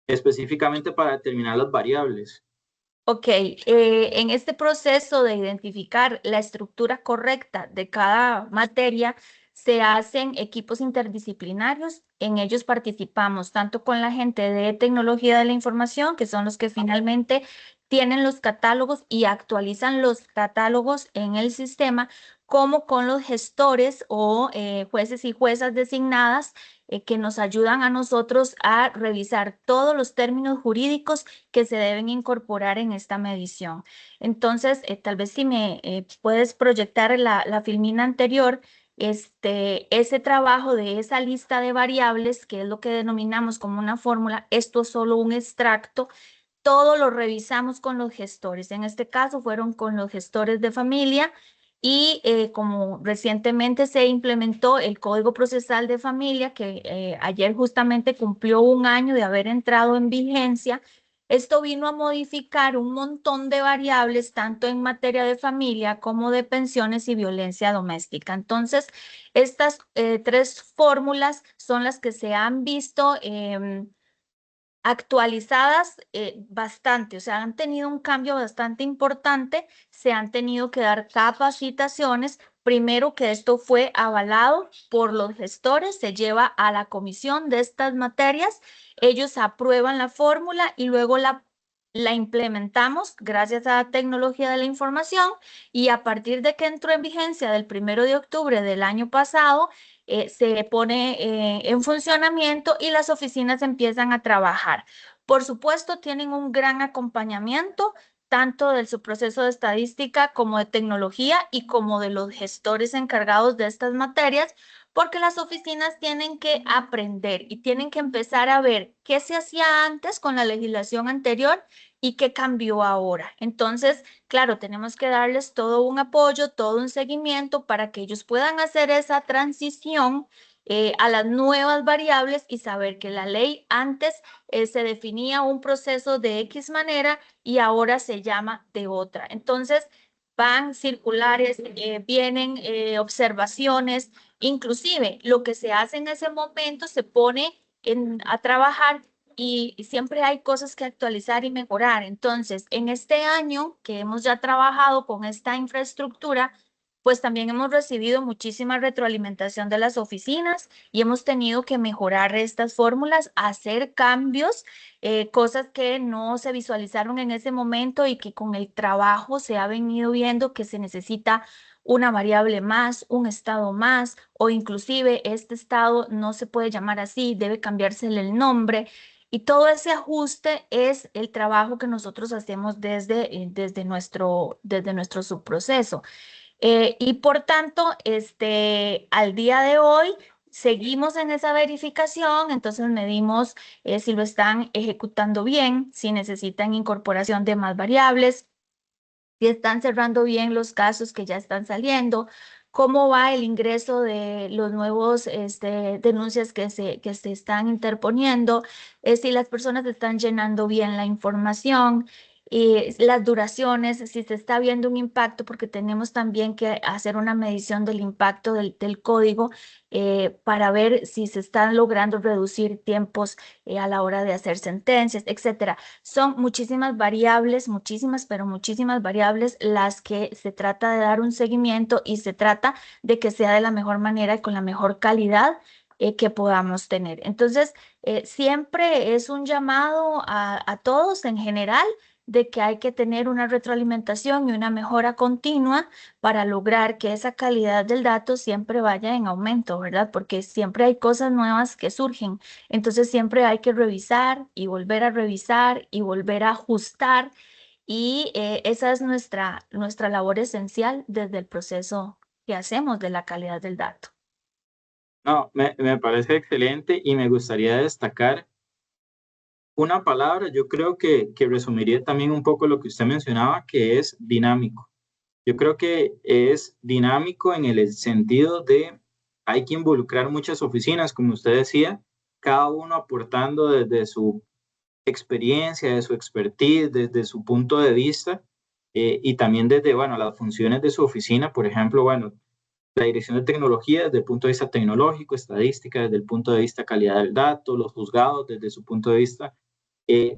Específicamente para determinar las variables. Ok, en este proceso de identificar la estructura correcta de cada materia, se hacen equipos interdisciplinarios. En ellos participamos tanto con la gente de tecnología de la información, que son los que finalmente tienen los catálogos y actualizan los catálogos en el sistema, como con los gestores o jueces y juezas designadas que nos ayudan a nosotros a revisar todos los términos jurídicos que se deben incorporar en esta medición. Entonces, tal vez si me puedes proyectar la filmina anterior, ese trabajo de esa lista de variables, que es lo que denominamos como una fórmula, esto es solo un extracto, todo lo revisamos con los gestores. En este caso fueron con los gestores de familia y como recientemente se implementó el Código Procesal de Familia, que ayer justamente cumplió un año de haber entrado en vigencia, esto vino a modificar un montón de variables, tanto en materia de familia como de pensiones y violencia doméstica. Entonces, estas tres fórmulas son las que se han visto actualizadas bastante, o sea, han tenido un cambio bastante importante, se han tenido que dar capacitaciones, primero que esto fue avalado por los gestores, se lleva a la comisión de estas materias, ellos aprueban la fórmula y luego la implementamos gracias a la tecnología de la información y a partir de que entró en vigencia del 1 de octubre del año pasado, se pone en funcionamiento y las oficinas empiezan a trabajar. Por supuesto, tienen un gran acompañamiento tanto del su proceso de estadística como de tecnología y como de los gestores encargados de estas materias, porque las oficinas tienen que aprender y tienen que empezar a ver qué se hacía antes con la legislación anterior y qué cambió ahora. Entonces, claro, tenemos que darles todo un apoyo, todo un seguimiento para que ellos puedan hacer esa transición a las nuevas variables y saber que la ley antes se definía un proceso de X manera y ahora se llama de otra. Entonces, van circulares, vienen observaciones, inclusive lo que se hace en ese momento se pone a trabajar y siempre hay cosas que actualizar y mejorar. Entonces, en este año que hemos ya trabajado con esta infraestructura, pues también hemos recibido muchísima retroalimentación de las oficinas y hemos tenido que mejorar estas fórmulas, hacer cambios, cosas que no se visualizaron en ese momento y que con el trabajo se ha venido viendo que se necesita una variable más, un estado más, o inclusive este estado no se puede llamar así, debe cambiársele el nombre. Y todo ese ajuste es el trabajo que nosotros hacemos desde nuestro subproceso. Y por tanto, al día de hoy seguimos en esa verificación, entonces medimos si lo están ejecutando bien, si necesitan incorporación de más variables, si están cerrando bien los casos que ya están saliendo, cómo va el ingreso de los nuevos denuncias que se están interponiendo, si las personas están llenando bien la información, las duraciones, si se está viendo un impacto, porque tenemos también que hacer una medición del impacto del código para ver si se están logrando reducir tiempos a la hora de hacer sentencias, etcétera. Son muchísimas variables, muchísimas, pero muchísimas variables las que se trata de dar un seguimiento y se trata de que sea de la mejor manera y con la mejor calidad que podamos tener. Entonces, siempre es un llamado a todos en general de que hay que tener una retroalimentación y una mejora continua para lograr que esa calidad del dato siempre vaya en aumento, ¿verdad? Porque siempre hay cosas nuevas que surgen. Entonces, siempre hay que revisar y volver a revisar y volver a ajustar. Y esa es nuestra labor esencial desde el proceso que hacemos de la calidad del dato. No, me parece excelente y me gustaría destacar una palabra, yo creo que resumiría también un poco lo que usted mencionaba, que es dinámico. Yo creo que es dinámico en el sentido de hay que involucrar muchas oficinas, como usted decía, cada uno aportando desde su experiencia, de su expertise, desde su punto de vista y también desde, bueno, las funciones de su oficina, por ejemplo, bueno, la dirección de tecnología desde el punto de vista tecnológico, estadística desde el punto de vista calidad del dato, los juzgados desde su punto de vista,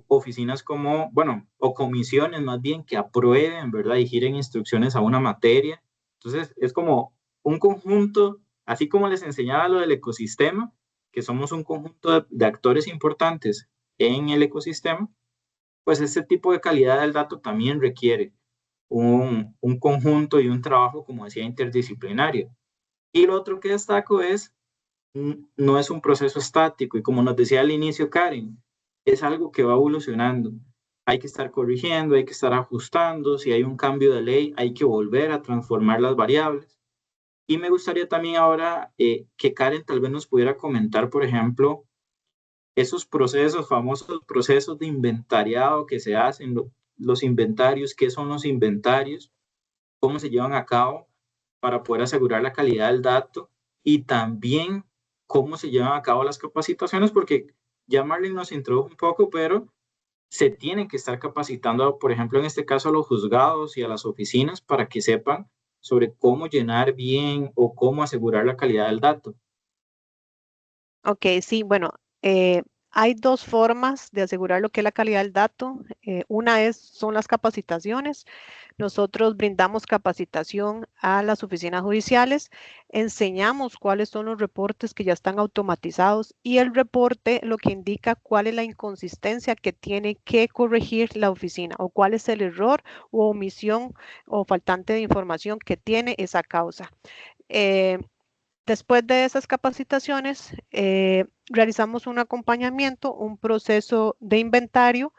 oficinas como, bueno, o comisiones más bien que aprueben, ¿verdad? Y giren instrucciones a una materia. Entonces, es como un conjunto, así como les enseñaba lo del ecosistema, que somos un conjunto de actores importantes en el ecosistema, pues este tipo de calidad del dato también requiere un conjunto y un trabajo, como decía, interdisciplinario. Y lo otro que destaco es, no es un proceso estático y como nos decía al inicio Karen, es algo que va evolucionando. Hay que estar corrigiendo, hay que estar ajustando, si hay un cambio de ley, hay que volver a transformar las variables. Y me gustaría también ahora que Karen tal vez nos pudiera comentar, por ejemplo, esos procesos, famosos procesos de inventariado que se hacen, los inventarios, qué son los inventarios, cómo se llevan a cabo para poder asegurar la calidad del dato y también cómo se llevan a cabo las capacitaciones, porque ya Marlene nos introdujo un poco, pero se tienen que estar capacitando, por ejemplo, en este caso a los juzgados y a las oficinas para que sepan sobre cómo llenar bien o cómo asegurar la calidad del dato. Ok, sí, bueno, hay dos formas de asegurar lo que es la calidad del dato. Son las capacitaciones. Nosotros brindamos capacitación a las oficinas judiciales, enseñamos cuáles son los reportes que ya están automatizados y el reporte lo que indica cuál es la inconsistencia que tiene que corregir la oficina o cuál es el error o omisión o faltante de información que tiene esa causa. Eh, Después de esas capacitaciones, realizamos un acompañamiento, un proceso de inventario.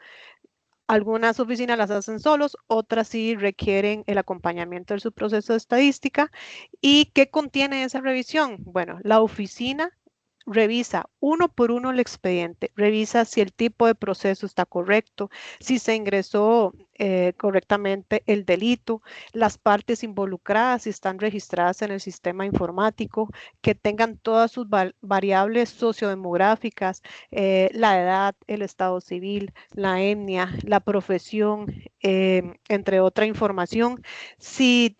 Algunas oficinas las hacen solos, otras sí requieren el acompañamiento de su proceso de estadística. ¿Y qué contiene esa revisión? Bueno, la oficina revisa uno por uno el expediente, revisa si el tipo de proceso está correcto, si se ingresó correctamente el delito, las partes involucradas, si están registradas en el sistema informático, que tengan todas sus variables sociodemográficas, la edad, el estado civil, la etnia, la profesión, entre otra información. Si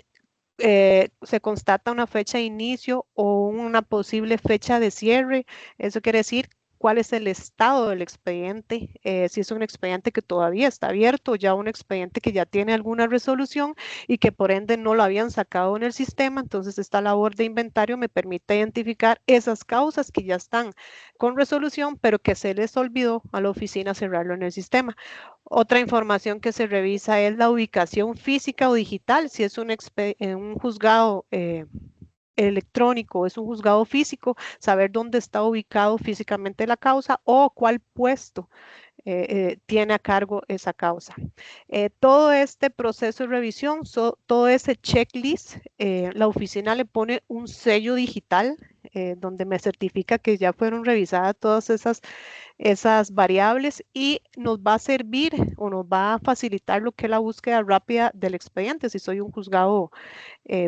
se constata una fecha de inicio o una posible fecha de cierre. Eso quiere decir cuál es el estado del expediente, si es un expediente que todavía está abierto, ya un expediente que ya tiene alguna resolución y que por ende no lo habían sacado en el sistema. Entonces esta labor de inventario me permite identificar esas causas que ya están con resolución, pero que se les olvidó a la oficina cerrarlo en el sistema. Otra información que se revisa es la ubicación física o digital, si es un juzgado electrónico, es un juzgado físico, saber dónde está ubicado físicamente la causa o cuál puesto tiene a cargo esa causa. Todo este proceso de revisión, todo ese checklist, la oficina le pone un sello digital donde me certifica que ya fueron revisadas todas esas variables y nos va a servir o nos va a facilitar lo que es la búsqueda rápida del expediente si soy un juzgado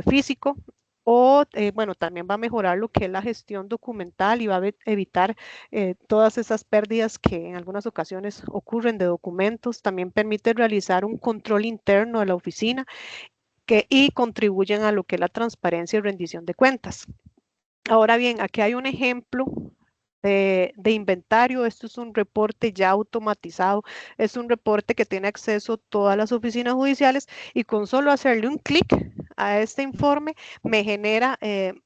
físico. O, bueno, también va a mejorar lo que es la gestión documental y va a evitar todas esas pérdidas que en algunas ocasiones ocurren de documentos. También permite realizar un control interno de la oficina y contribuyen a lo que es la transparencia y rendición de cuentas. Ahora bien, aquí hay un ejemplo de inventario. Esto es un reporte ya automatizado, es un reporte que tiene acceso a todas las oficinas judiciales y con solo hacerle un clic a este informe me genera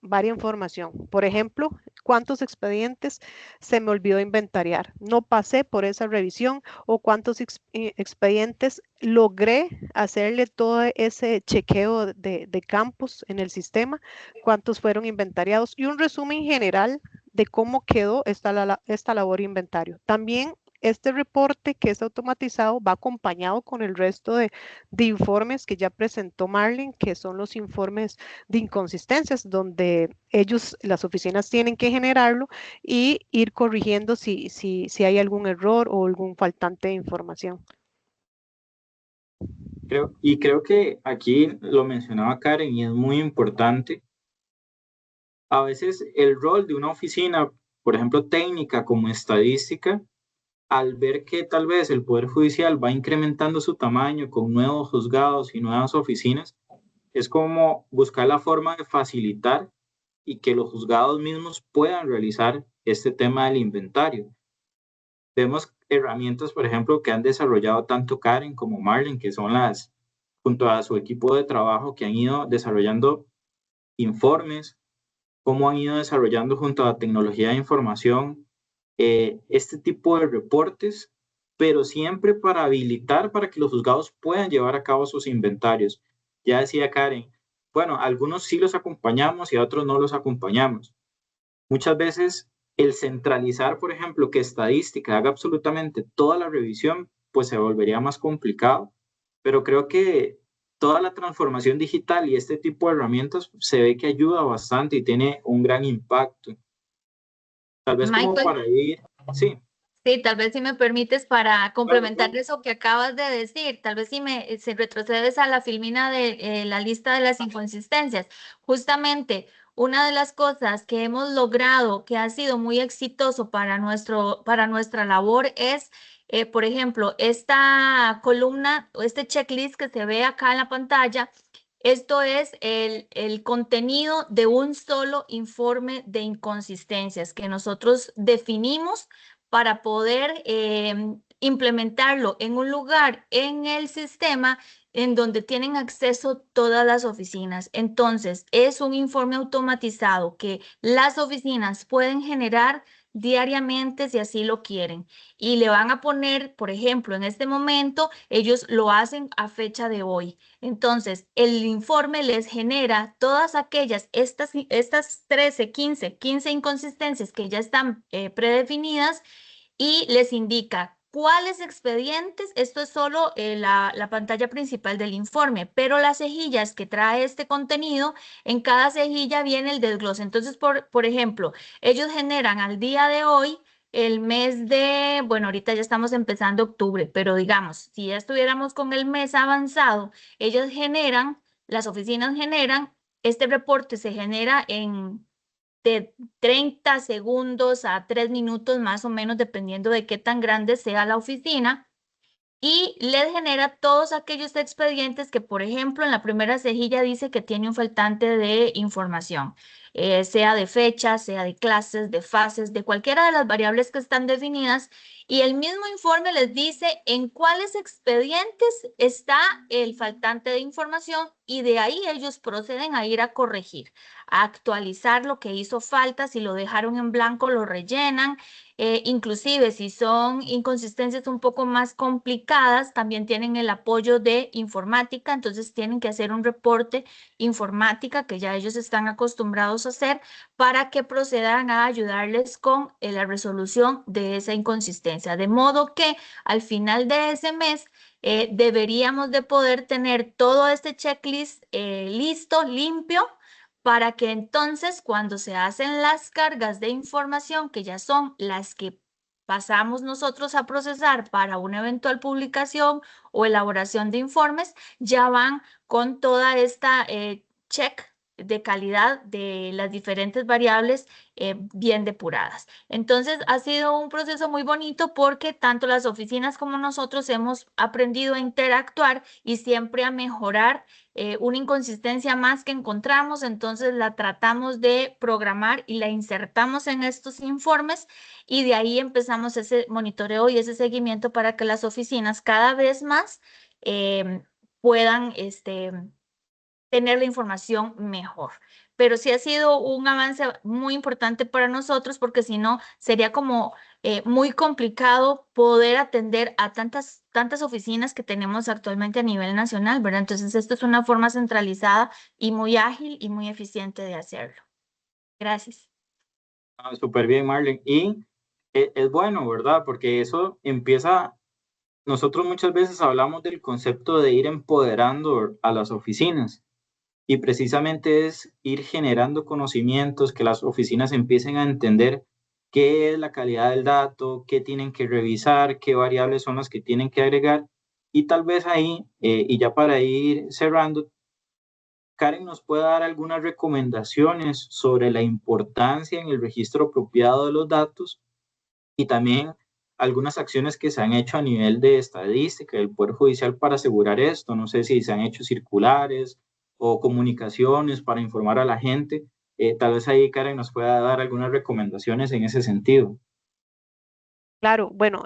varias información. Por ejemplo, cuántos expedientes se me olvidó inventariar, no pasé por esa revisión, o cuántos expedientes logré hacerle todo ese chequeo de campos en el sistema, cuántos fueron inventariados, y un resumen general de cómo quedó esta labor de inventario. También este reporte, que es automatizado, va acompañado con el resto de informes que ya presentó Marlene, que son los informes de inconsistencias, donde las oficinas tienen que generarlo y ir corrigiendo si hay algún error o algún faltante de información. Creo que aquí lo mencionaba Karen y es muy importante. A veces el rol de una oficina, por ejemplo, técnica como estadística, al ver que tal vez el Poder Judicial va incrementando su tamaño con nuevos juzgados y nuevas oficinas, es como buscar la forma de facilitar y que los juzgados mismos puedan realizar este tema del inventario. Vemos herramientas, por ejemplo, que han desarrollado tanto Karen como Marlene, que son junto a su equipo de trabajo, que han ido desarrollando informes, cómo han ido desarrollando junto a la tecnología de información este tipo de reportes, pero siempre para habilitar para que los juzgados puedan llevar a cabo sus inventarios. Ya decía Karen, bueno, algunos sí los acompañamos y a otros no los acompañamos. Muchas veces el centralizar, por ejemplo, que estadística haga absolutamente toda la revisión, pues se volvería más complicado, pero creo que toda la transformación digital y este tipo de herramientas se ve que ayuda bastante y tiene un gran impacto. Tal vez como para ir, sí. Sí, tal vez si me permites para complementar eso que acabas de decir, tal vez si retrocedes a la filmina de la lista de las inconsistencias. Justamente una de las cosas que hemos logrado que ha sido muy exitoso para nuestra labor es, por ejemplo, esta columna o este checklist que se ve acá en la pantalla. Esto es el contenido de un solo informe de inconsistencias que nosotros definimos para poder implementarlo en un lugar en el sistema en donde tienen acceso todas las oficinas. Entonces, es un informe automatizado que las oficinas pueden generar diariamente si así lo quieren. Y le van a poner, por ejemplo, en este momento, ellos lo hacen a fecha de hoy. Entonces, el informe les genera todas estas 13, 15 inconsistencias que ya están predefinidas y les indica cuáles expedientes, esto es solo la pantalla principal del informe, pero las cejillas que trae este contenido, en cada cejilla viene el desglose. Entonces, por ejemplo, ellos generan al día de hoy el mes de, bueno, ahorita ya estamos empezando octubre, pero digamos, si ya estuviéramos con el mes avanzado, ellos generan, las oficinas generan, este reporte se genera de 30 segundos a 3 minutos más o menos, dependiendo de qué tan grande sea la oficina, y les genera todos aquellos expedientes que, por ejemplo, en la primera cejilla dice que tiene un faltante de información, sea de fecha, sea de clases, de fases, de cualquiera de las variables que están definidas, y el mismo informe les dice en cuáles expedientes está el faltante de información, y de ahí ellos proceden a ir a corregir, a actualizar lo que hizo falta. Si lo dejaron en blanco, lo rellenan. Inclusive si son inconsistencias un poco más complicadas, también tienen el apoyo de informática, entonces tienen que hacer un reporte informática que ya ellos están acostumbrados a hacer para que procedan a ayudarles con la resolución de esa inconsistencia. De modo que al final de ese mes deberíamos de poder tener todo este checklist listo, limpio, para que entonces cuando se hacen las cargas de información, que ya son las que pasamos nosotros a procesar para una eventual publicación o elaboración de informes, ya van con toda esta check de calidad de las diferentes variables bien depuradas. Entonces ha sido un proceso muy bonito porque tanto las oficinas como nosotros hemos aprendido a interactuar y siempre a mejorar una inconsistencia más que encontramos, entonces la tratamos de programar y la insertamos en estos informes, y de ahí empezamos ese monitoreo y ese seguimiento para que las oficinas cada vez más puedan tener la información mejor. Pero sí ha sido un avance muy importante para nosotros porque si no sería como muy complicado poder atender a tantas oficinas que tenemos actualmente a nivel nacional, ¿verdad? Entonces esto es una forma centralizada y muy ágil y muy eficiente de hacerlo. Gracias. Súper bien, Marlene. Y es bueno, ¿verdad? Porque eso empieza, nosotros muchas veces hablamos del concepto de ir empoderando a las oficinas y precisamente es ir generando conocimientos, que las oficinas empiecen a entender qué es la calidad del dato, qué tienen que revisar, qué variables son las que tienen que agregar y tal vez ahí, y ya para ir cerrando, Karen nos puede dar algunas recomendaciones sobre la importancia en el registro apropiado de los datos y también algunas acciones que se han hecho a nivel de estadística del Poder Judicial para asegurar esto. No sé si se han hecho circulares o comunicaciones para informar a la gente. Tal vez ahí Karen nos pueda dar algunas recomendaciones en ese sentido. Claro, bueno,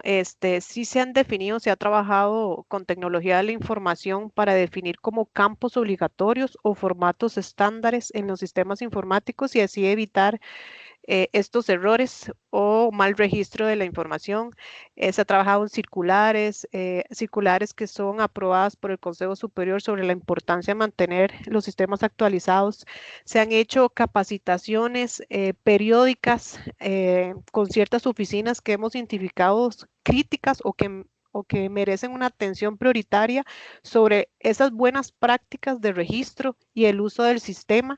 sí se han definido, se ha trabajado con tecnología de la información para definir como campos obligatorios o formatos estándares en los sistemas informáticos y así evitar estos errores o mal registro de la información. Se ha trabajado en circulares que son aprobadas por el Consejo Superior sobre la importancia de mantener los sistemas actualizados. Se han hecho capacitaciones periódicas con ciertas oficinas que hemos identificado críticas o que merecen una atención prioritaria sobre esas buenas prácticas de registro y el uso del sistema.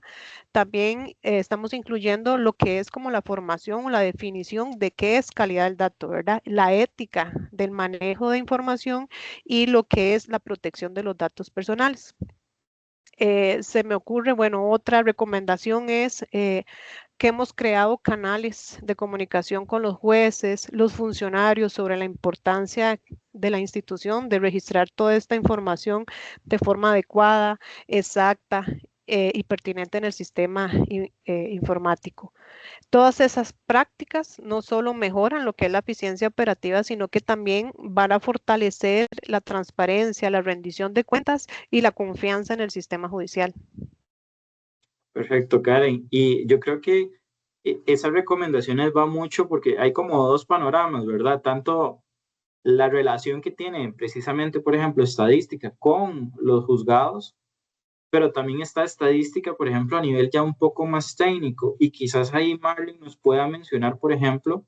También estamos incluyendo lo que es como la formación o la definición de qué es calidad del dato, ¿verdad? La ética del manejo de información y lo que es la protección de los datos personales. Se me ocurre, bueno, otra recomendación es que hemos creado canales de comunicación con los jueces, los funcionarios sobre la importancia de la institución de registrar toda esta información de forma adecuada, exacta y pertinente en el sistema informático. Todas esas prácticas no solo mejoran lo que es la eficiencia operativa, sino que también van a fortalecer la transparencia, la rendición de cuentas y la confianza en el sistema judicial. Perfecto, Karen. Y yo creo que esas recomendaciones van mucho porque hay como dos panoramas, ¿verdad? Tanto la relación que tiene precisamente, por ejemplo, estadística con los juzgados, pero también está estadística, por ejemplo, a nivel ya un poco más técnico. Y quizás ahí Marlene nos pueda mencionar, por ejemplo,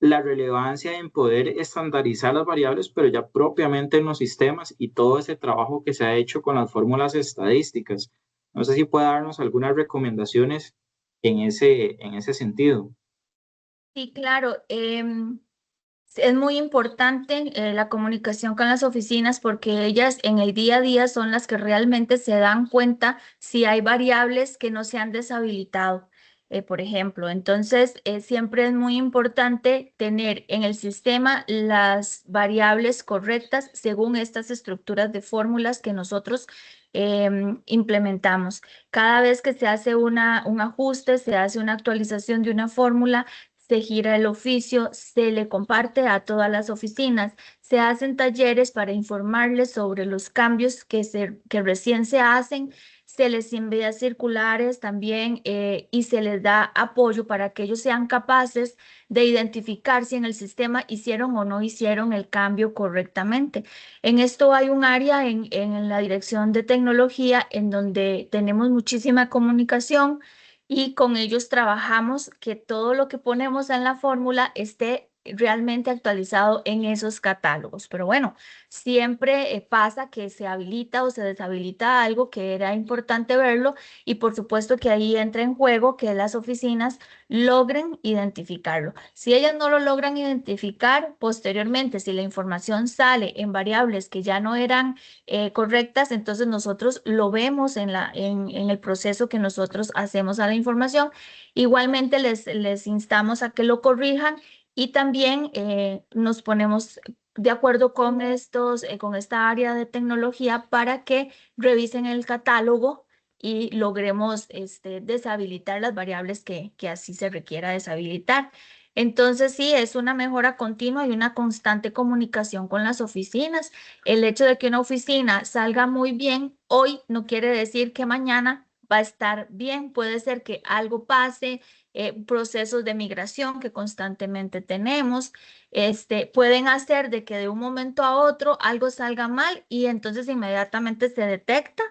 la relevancia en poder estandarizar las variables, pero ya propiamente en los sistemas y todo ese trabajo que se ha hecho con las fórmulas estadísticas. No sé si puede darnos algunas recomendaciones en ese sentido. Sí, claro. Es muy importante la comunicación con las oficinas porque ellas en el día a día son las que realmente se dan cuenta si hay variables que no se han deshabilitado, por ejemplo. Entonces, siempre es muy importante tener en el sistema las variables correctas según estas estructuras de fórmulas que nosotros implementamos. Cada vez que se hace un ajuste, se hace una actualización de una fórmula, se gira el oficio, se le comparte a todas las oficinas, se hacen talleres para informarles sobre los cambios que recién se hacen, se les envía circulares también y se les da apoyo para que ellos sean capaces de identificar si en el sistema hicieron o no hicieron el cambio correctamente. En esto hay un área en la dirección de tecnología en donde tenemos muchísima comunicación y con ellos trabajamos que todo lo que ponemos en la fórmula esté realmente actualizado en esos catálogos. Pero bueno, siempre pasa que se habilita o se deshabilita algo que era importante verlo y por supuesto que ahí entra en juego que las oficinas logren identificarlo. Si ellas no lo logran identificar, posteriormente, si la información sale en variables que ya no eran correctas, entonces nosotros lo vemos en el proceso que nosotros hacemos a la información. Igualmente les instamos a que lo corrijan y también nos ponemos de acuerdo con con esta área de tecnología para que revisen el catálogo y logremos deshabilitar las variables que así se requiera deshabilitar. Entonces, sí, es una mejora continua y una constante comunicación con las oficinas. El hecho de que una oficina salga muy bien hoy no quiere decir que mañana va a estar bien. Puede ser que algo pase, procesos de migración que constantemente tenemos, pueden hacer de que de un momento a otro algo salga mal y entonces inmediatamente se detecta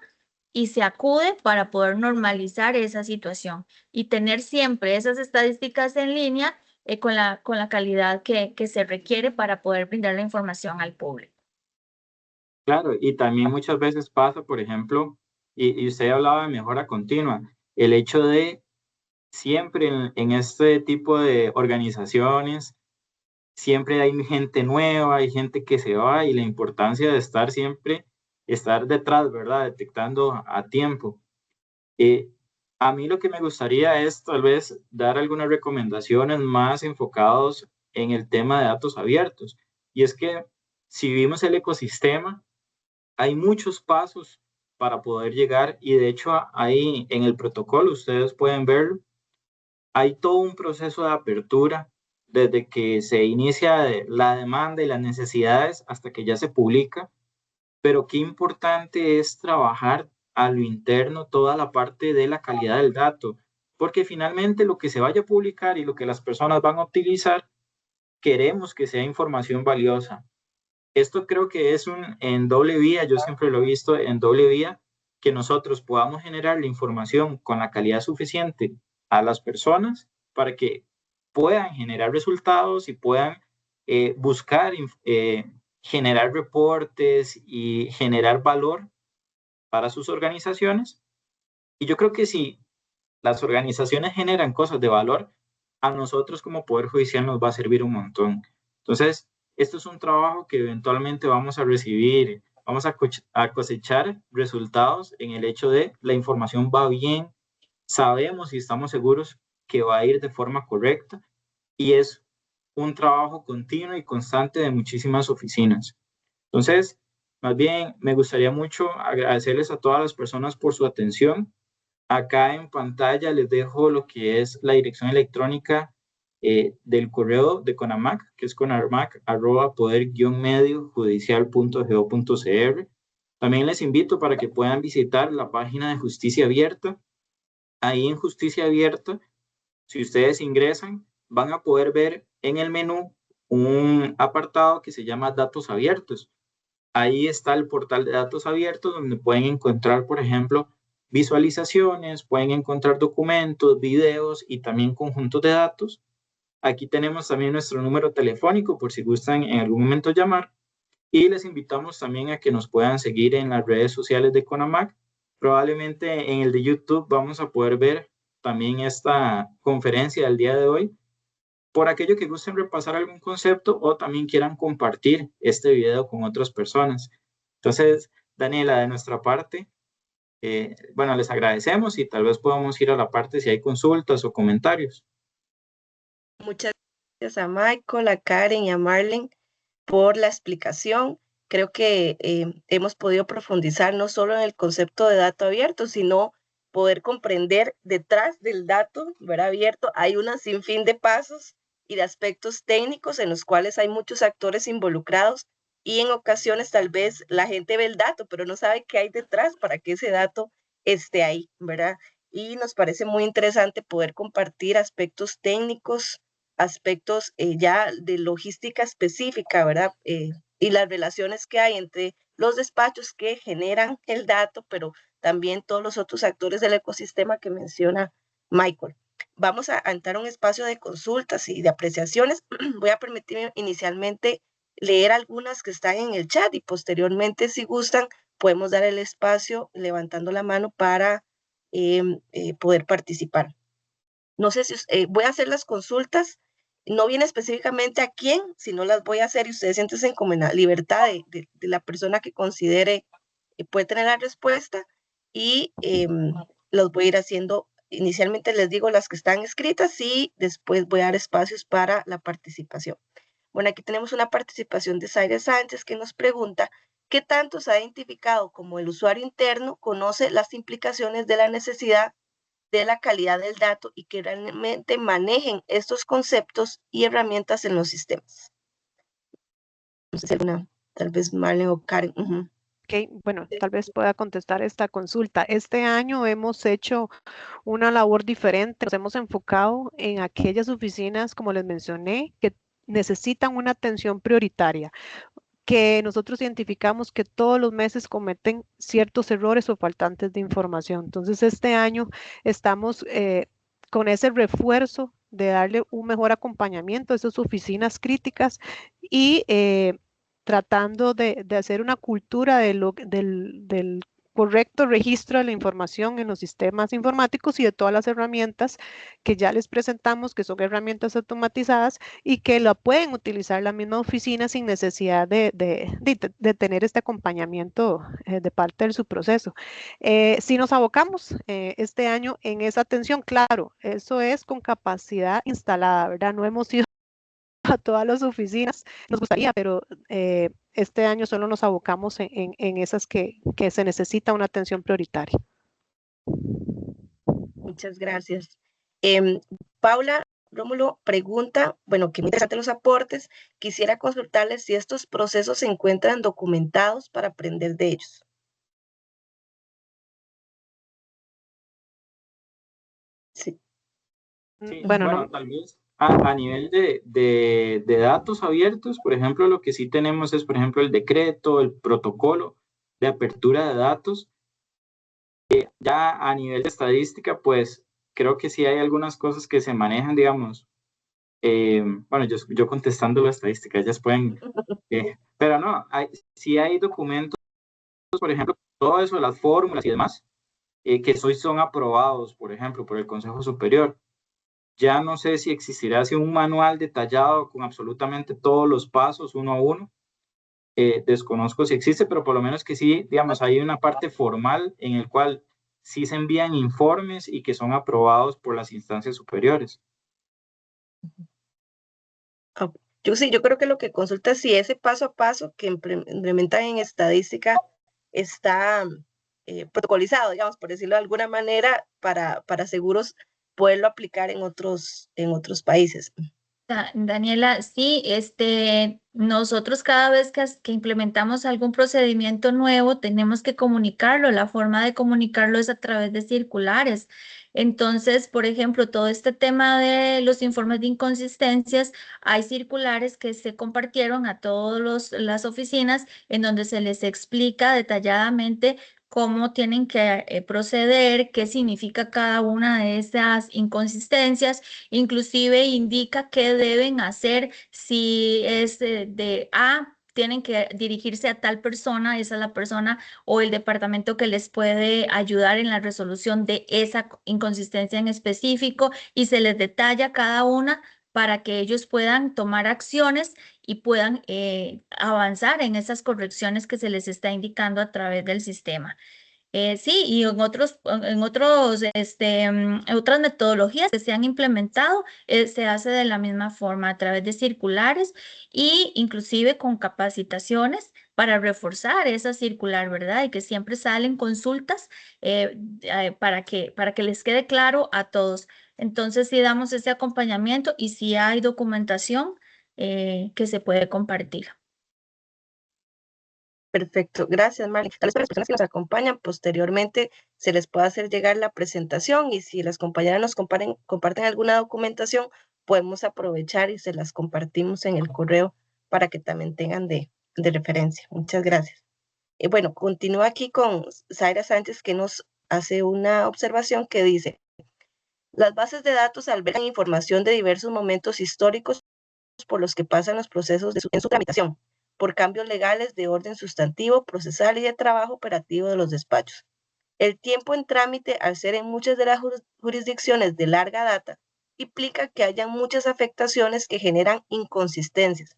y se acude para poder normalizar esa situación y tener siempre esas estadísticas en línea con la calidad que se requiere para poder brindar la información al público. Claro, y también muchas veces pasa, por ejemplo, y usted hablaba de mejora continua, el hecho de siempre en este tipo de organizaciones, siempre hay gente nueva, hay gente que se va y la importancia de estar siempre, estar detrás, ¿verdad? Detectando a tiempo. A mí lo que me gustaría es tal vez dar algunas recomendaciones más enfocados en el tema de datos abiertos. Y es que si vimos el ecosistema, hay muchos pasos para poder llegar y de hecho ahí en el protocolo, ustedes pueden verlo, hay todo un proceso de apertura desde que se inicia la demanda y las necesidades hasta que ya se publica, pero qué importante es trabajar a lo interno toda la parte de la calidad del dato, porque finalmente lo que se vaya a publicar y lo que las personas van a utilizar, queremos que sea información valiosa. Esto creo que es en doble vía, yo siempre lo he visto en doble vía, que nosotros podamos generar la información con la calidad suficiente a las personas para que puedan generar resultados y puedan buscar, generar reportes y generar valor para sus organizaciones. Y yo creo que si las organizaciones generan cosas de valor, a nosotros como Poder Judicial nos va a servir un montón. Entonces, esto es un trabajo que eventualmente vamos a recibir, vamos a cosechar resultados en el hecho de la información va bien, sabemos y estamos seguros que va a ir de forma correcta y es un trabajo continuo y constante de muchísimas oficinas. Entonces, más bien, me gustaría mucho agradecerles a todas las personas por su atención. Acá en pantalla les dejo lo que es la dirección electrónica del correo de CONAMAC, que es conamac@poder-mediojudicial.go.cr. También les invito para que puedan visitar la página de Justicia Abierta. Ahí en Justicia Abierta, si ustedes ingresan, van a poder ver en el menú un apartado que se llama Datos Abiertos. Ahí está el portal de datos abiertos donde pueden encontrar, por ejemplo, visualizaciones, pueden encontrar documentos, videos y también conjuntos de datos. Aquí tenemos también nuestro número telefónico por si gustan en algún momento llamar. Y les invitamos también a que nos puedan seguir en las redes sociales de CONAMAC. Probablemente en el de YouTube vamos a poder ver también esta conferencia del día de hoy por aquello que gusten repasar algún concepto o también quieran compartir este video con otras personas. Entonces, Daniela, de nuestra parte, bueno, les agradecemos y tal vez podamos ir a la parte si hay consultas o comentarios. Muchas gracias a Michael, a Karen y a Marlene por la explicación. Creo que hemos podido profundizar no solo en el concepto de dato abierto, sino poder comprender detrás del dato, ¿verdad? Abierto, hay una sinfín de pasos y de aspectos técnicos en los cuales hay muchos actores involucrados y en ocasiones tal vez la gente ve el dato, pero no sabe qué hay detrás para que ese dato esté ahí, ¿verdad? Y nos parece muy interesante poder compartir aspectos técnicos, aspectos ya de logística específica, ¿verdad? Y las relaciones que hay entre los despachos que generan el dato, pero también todos los otros actores del ecosistema que menciona Michael. Vamos a entrar a un espacio de consultas y de apreciaciones. Voy a permitirme inicialmente leer algunas que están en el chat y posteriormente, si gustan, podemos dar el espacio levantando la mano para poder participar. No sé si voy a hacer las consultas, no viene específicamente a quién, sino las voy a hacer y ustedes siéntense como en la libertad de la persona que considere puede tener la respuesta y los voy a ir haciendo. Inicialmente les digo las que están escritas y después voy a dar espacios para la participación. Bueno, aquí tenemos una participación de Zaira Sánchez que nos pregunta, ¿qué tanto se ha identificado como el usuario interno conoce las implicaciones de la necesidad de la calidad del dato y que realmente manejen estos conceptos y herramientas en los sistemas. No sé si alguna, tal vez Marlene o Karen. Ok, bueno, tal vez pueda contestar esta consulta. Este año hemos hecho una labor diferente. Nos hemos enfocado en aquellas oficinas, como les mencioné, que necesitan una atención prioritaria, que nosotros identificamos que todos los meses cometen ciertos errores o faltantes de información. Entonces, este año estamos con ese refuerzo de darle un mejor acompañamiento a esas oficinas críticas y tratando de hacer una cultura del correcto registro de la información en los sistemas informáticos y de todas las herramientas que ya les presentamos, que son herramientas automatizadas y que la pueden utilizar la misma oficina sin necesidad de tener este acompañamiento de parte de su proceso. Si nos abocamos este año en esa atención, claro, eso es con capacidad instalada, ¿verdad? No hemos ido a todas las oficinas, nos gustaría, pero este año solo nos abocamos en esas que se necesita una atención prioritaria. Muchas gracias. Paula Rómulo pregunta, bueno, que muy interesante los aportes, quisiera consultarles si estos procesos se encuentran documentados para aprender de ellos. Sí. Sí, Bueno, bueno, no. tal vez a nivel de datos abiertos, por ejemplo, lo que sí tenemos es, por ejemplo, el decreto, el protocolo de apertura de datos. Ya a nivel de estadística, pues creo que sí hay algunas cosas que se manejan, digamos. Bueno, yo contestando la estadística, ellas pueden, pero no, sí hay documentos, por ejemplo, todo eso, las fórmulas y demás, que hoy son aprobados, por ejemplo, por el Consejo Superior. Ya no sé si existirá así un manual detallado con absolutamente todos los pasos uno a uno. Desconozco si existe, pero por lo menos que sí, digamos, hay una parte formal en el cual sí se envían informes y que son aprobados por las instancias superiores. Yo creo que lo que consulta es si ese paso a paso que implementan en estadística está protocolizado, digamos, por decirlo de alguna manera, para seguros poderlo aplicar en otros países. Daniela, sí, nosotros cada vez que implementamos algún procedimiento nuevo tenemos que comunicarlo. La forma de comunicarlo es a través de circulares. Entonces, por ejemplo, todo este tema de los informes de inconsistencias, hay circulares que se compartieron a todas las oficinas en donde se les explica detalladamente cómo tienen que proceder, qué significa cada una de esas inconsistencias. Inclusive indica qué deben hacer si es de A, tienen que dirigirse a tal persona, esa es la persona o el departamento que les puede ayudar en la resolución de esa inconsistencia en específico y se les detalla cada una para que ellos puedan tomar acciones y puedan avanzar en esas correcciones que se les está indicando a través del sistema. Sí, y otras metodologías que se han implementado, se hace de la misma forma a través de circulares y inclusive con capacitaciones para reforzar esa circular, ¿verdad? Y que siempre salen consultas para que les quede claro a todos. Entonces, sí damos ese acompañamiento y sí hay documentación que se puede compartir. Perfecto, gracias, Mari. Tal vez para las personas que nos acompañan posteriormente se les pueda hacer llegar la presentación y si las compañeras nos comparten alguna documentación, podemos aprovechar y se las compartimos en el correo para que también tengan de referencia. Muchas gracias. Bueno, continúa aquí con Zaira Sánchez que nos hace una observación que dice, las bases de datos albergan información de diversos momentos históricos por los que pasan los procesos en su tramitación, por cambios legales de orden sustantivo, procesal y de trabajo operativo de los despachos. El tiempo en trámite, al ser en muchas de las jurisdicciones de larga data, implica que hayan muchas afectaciones que generan inconsistencias,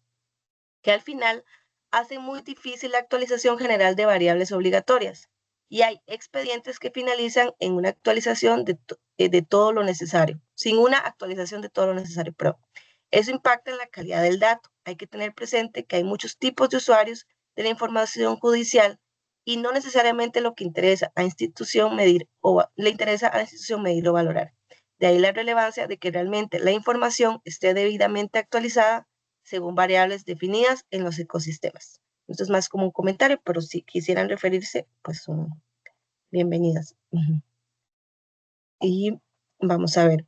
que al final hacen muy difícil la actualización general de variables obligatorias. Y hay expedientes que finalizan en una actualización de todo lo necesario, sin una actualización de todo lo necesario, pero eso impacta en la calidad del dato. Hay que tener presente que hay muchos tipos de usuarios de la información judicial y no necesariamente lo que interesa a institución medir o le interesa a la institución medir o valorar. De ahí la relevancia de que realmente la información esté debidamente actualizada según variables definidas en los ecosistemas. Esto es más como un comentario, pero si quisieran referirse, pues son bienvenidas. Y vamos a ver.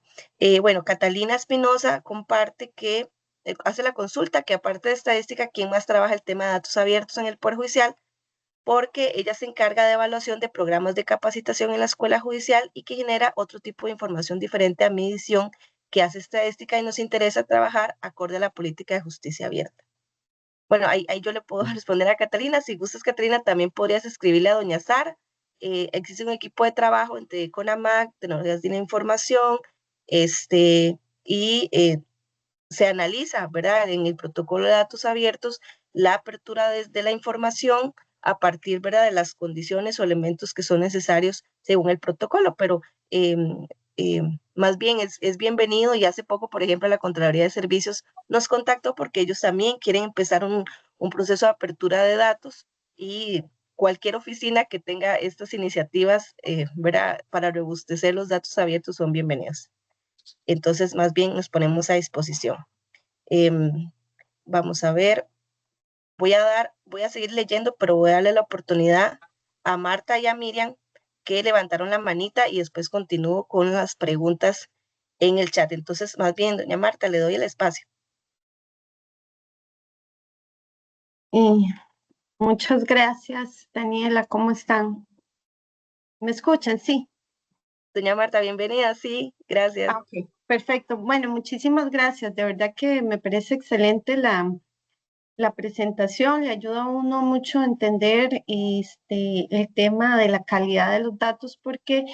Bueno, Catalina Espinosa comparte que hace la consulta que aparte de estadística, ¿quién más trabaja el tema de datos abiertos en el Poder Judicial? Porque ella se encarga de evaluación de programas de capacitación en la escuela judicial y que genera otro tipo de información diferente a mi edición que hace estadística y nos interesa trabajar acorde a la política de justicia abierta. Bueno, ahí yo le puedo responder a Catalina. Si gustas, Catalina, también podrías escribirle a doña Sara. Existe un equipo de trabajo entre CONAMAC, Tecnologías de la Información, y se analiza, ¿verdad? En el protocolo de datos abiertos, la apertura de la información a partir, ¿verdad?, de las condiciones o elementos que son necesarios según el protocolo, pero más bien es bienvenido, y hace poco, por ejemplo, la Contraloría de Servicios nos contactó porque ellos también quieren empezar un proceso de apertura de datos, y cualquier oficina que tenga estas iniciativas, ¿verdad?, para robustecer los datos abiertos son bienvenidas. Entonces, más bien nos ponemos a disposición. Vamos a ver, voy a seguir leyendo, pero voy a darle la oportunidad a Marta y a Miriam, que levantaron la manita, y después continúo con las preguntas en el chat. Entonces, más bien, doña Marta, le doy el espacio. Muchas gracias, Daniela. ¿Cómo están? ¿Me escuchan? Sí. Doña Marta, bienvenida. Sí, gracias. Ok, perfecto. Bueno, muchísimas gracias. De verdad que me parece excelente la presentación. Le ayuda a uno mucho a entender el tema de la calidad de los datos, porque,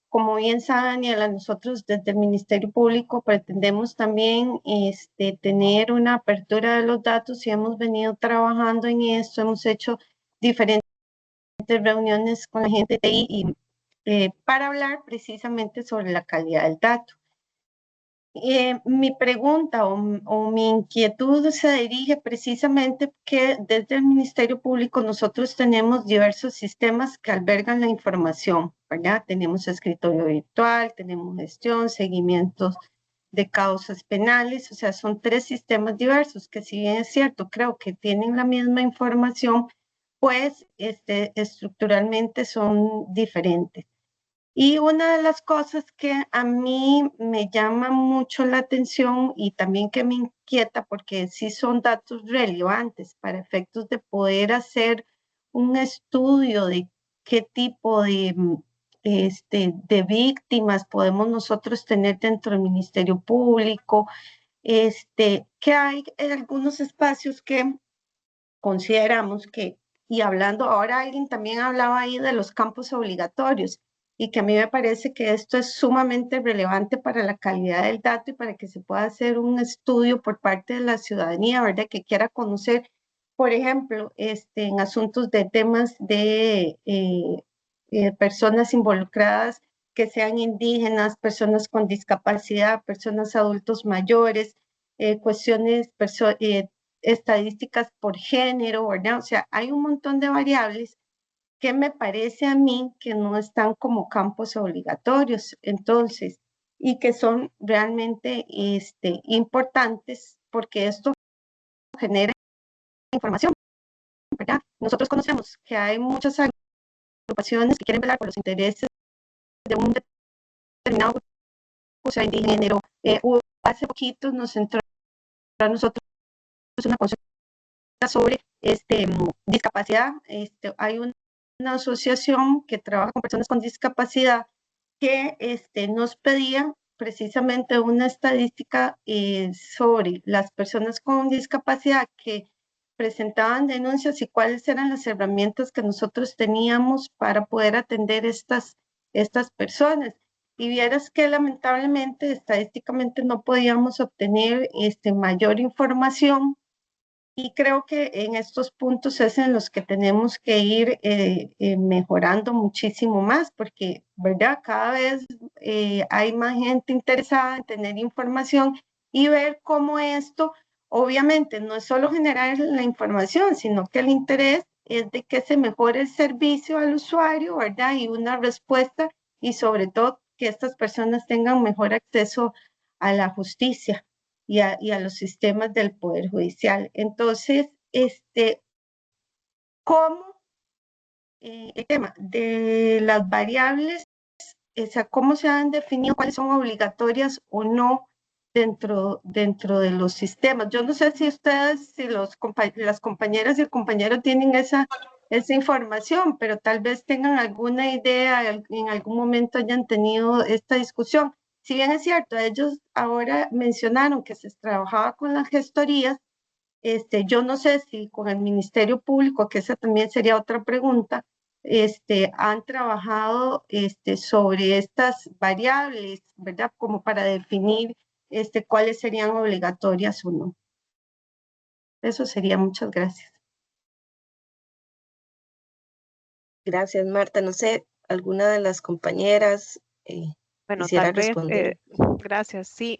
como bien sabe Daniela, nosotros desde el Ministerio Público pretendemos también tener una apertura de los datos, y hemos venido trabajando en esto. Hemos hecho diferentes reuniones con la gente de TI para hablar precisamente sobre la calidad del dato. Mi pregunta o mi inquietud se dirige precisamente que desde el Ministerio Público nosotros tenemos diversos sistemas que albergan la información, ¿verdad? Tenemos escritorio virtual, tenemos gestión, seguimientos de causas penales, o sea, son 3 sistemas diversos que, si bien es cierto, creo que tienen la misma información, pues estructuralmente son diferentes. Y una de las cosas que a mí me llama mucho la atención y también que me inquieta, porque sí son datos relevantes para efectos de poder hacer un estudio de qué tipo de víctimas podemos nosotros tener dentro del Ministerio Público, que hay en algunos espacios que consideramos que, y hablando, ahora alguien también hablaba ahí de los campos obligatorios, y que a mí me parece que esto es sumamente relevante para la calidad del dato y para que se pueda hacer un estudio por parte de la ciudadanía, ¿verdad?, que quiera conocer, por ejemplo, en asuntos de temas de personas involucradas que sean indígenas, personas con discapacidad, personas adultos mayores, cuestiones estadísticas por género, ¿verdad? O sea, hay un montón de variables que me parece a mí que no están como campos obligatorios, entonces, y que son realmente importantes, porque esto genera información, ¿verdad? Nosotros conocemos que hay muchas agrupaciones que quieren velar por los intereses de un determinado grupo, o sea, de género. Hace poquito nos entró a nosotros una consulta sobre discapacidad. Hay una asociación que trabaja con personas con discapacidad que nos pedía precisamente una estadística sobre las personas con discapacidad que presentaban denuncias, y cuáles eran las herramientas que nosotros teníamos para poder atender estas personas. Y vieras que lamentablemente estadísticamente no podíamos obtener mayor información, y creo que en estos puntos es en los que tenemos que ir mejorando muchísimo más, porque, ¿verdad?, cada vez hay más gente interesada en tener información y ver cómo esto, obviamente, no es solo generar la información, sino que el interés es de que se mejore el servicio al usuario, ¿verdad? Y una respuesta, y sobre todo que estas personas tengan mejor acceso a la justicia y a los sistemas del Poder Judicial. Entonces, ¿cómo el tema de las variables, o sea, cómo se han definido cuáles son obligatorias o no dentro de los sistemas? Yo no sé si ustedes, si las compañeras y el compañero tienen esa información, pero tal vez tengan alguna idea, en algún momento hayan tenido esta discusión. Si bien es cierto, ellos ahora mencionaron que se trabajaba con las gestorías, yo no sé si con el Ministerio Público, que esa también sería otra pregunta, han trabajado sobre estas variables, ¿verdad? Como para definir cuáles serían obligatorias o no. Eso sería, muchas gracias. Gracias, Marta. No sé, alguna de las compañeras Bueno, quisiera tal vez, responder. gracias. Sí,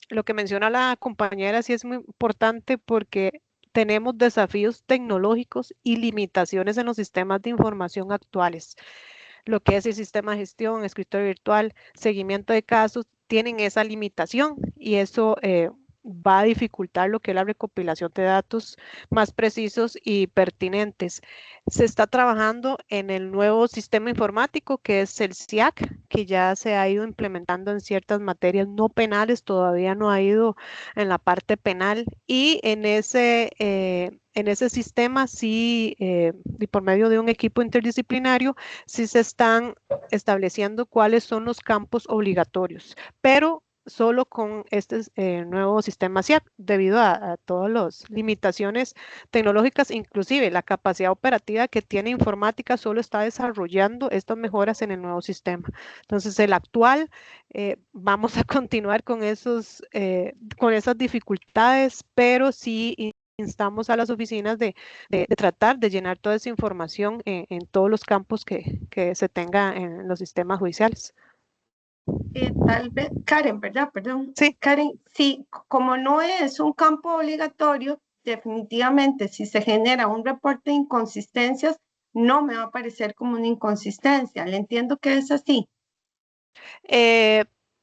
lo que menciona la compañera sí es muy importante porque tenemos desafíos tecnológicos y limitaciones en los sistemas de información actuales. Lo que es el sistema de gestión, escritorio virtual, seguimiento de casos, tienen esa limitación y eso va a dificultar lo que es la recopilación de datos más precisos y pertinentes. Se está trabajando en el nuevo sistema informático que es el SIAC, que ya se ha ido implementando en ciertas materias no penales, todavía no ha ido en la parte penal y en ese sistema sí, y por medio de un equipo interdisciplinario, sí se están estableciendo cuáles son los campos obligatorios, pero solo con este nuevo sistema SIAC, debido a todas las limitaciones tecnológicas, inclusive la capacidad operativa que tiene informática solo está desarrollando estas mejoras en el nuevo sistema. Entonces, el actual, vamos a continuar con con esas dificultades, pero sí instamos a las oficinas de tratar de llenar toda esa información en todos los campos que se tenga en los sistemas judiciales. Tal vez, Karen, ¿verdad? Perdón. Sí. Karen, sí, como no es un campo obligatorio, definitivamente si se genera un reporte de inconsistencias, no me va a parecer como una inconsistencia. Le entiendo que es así.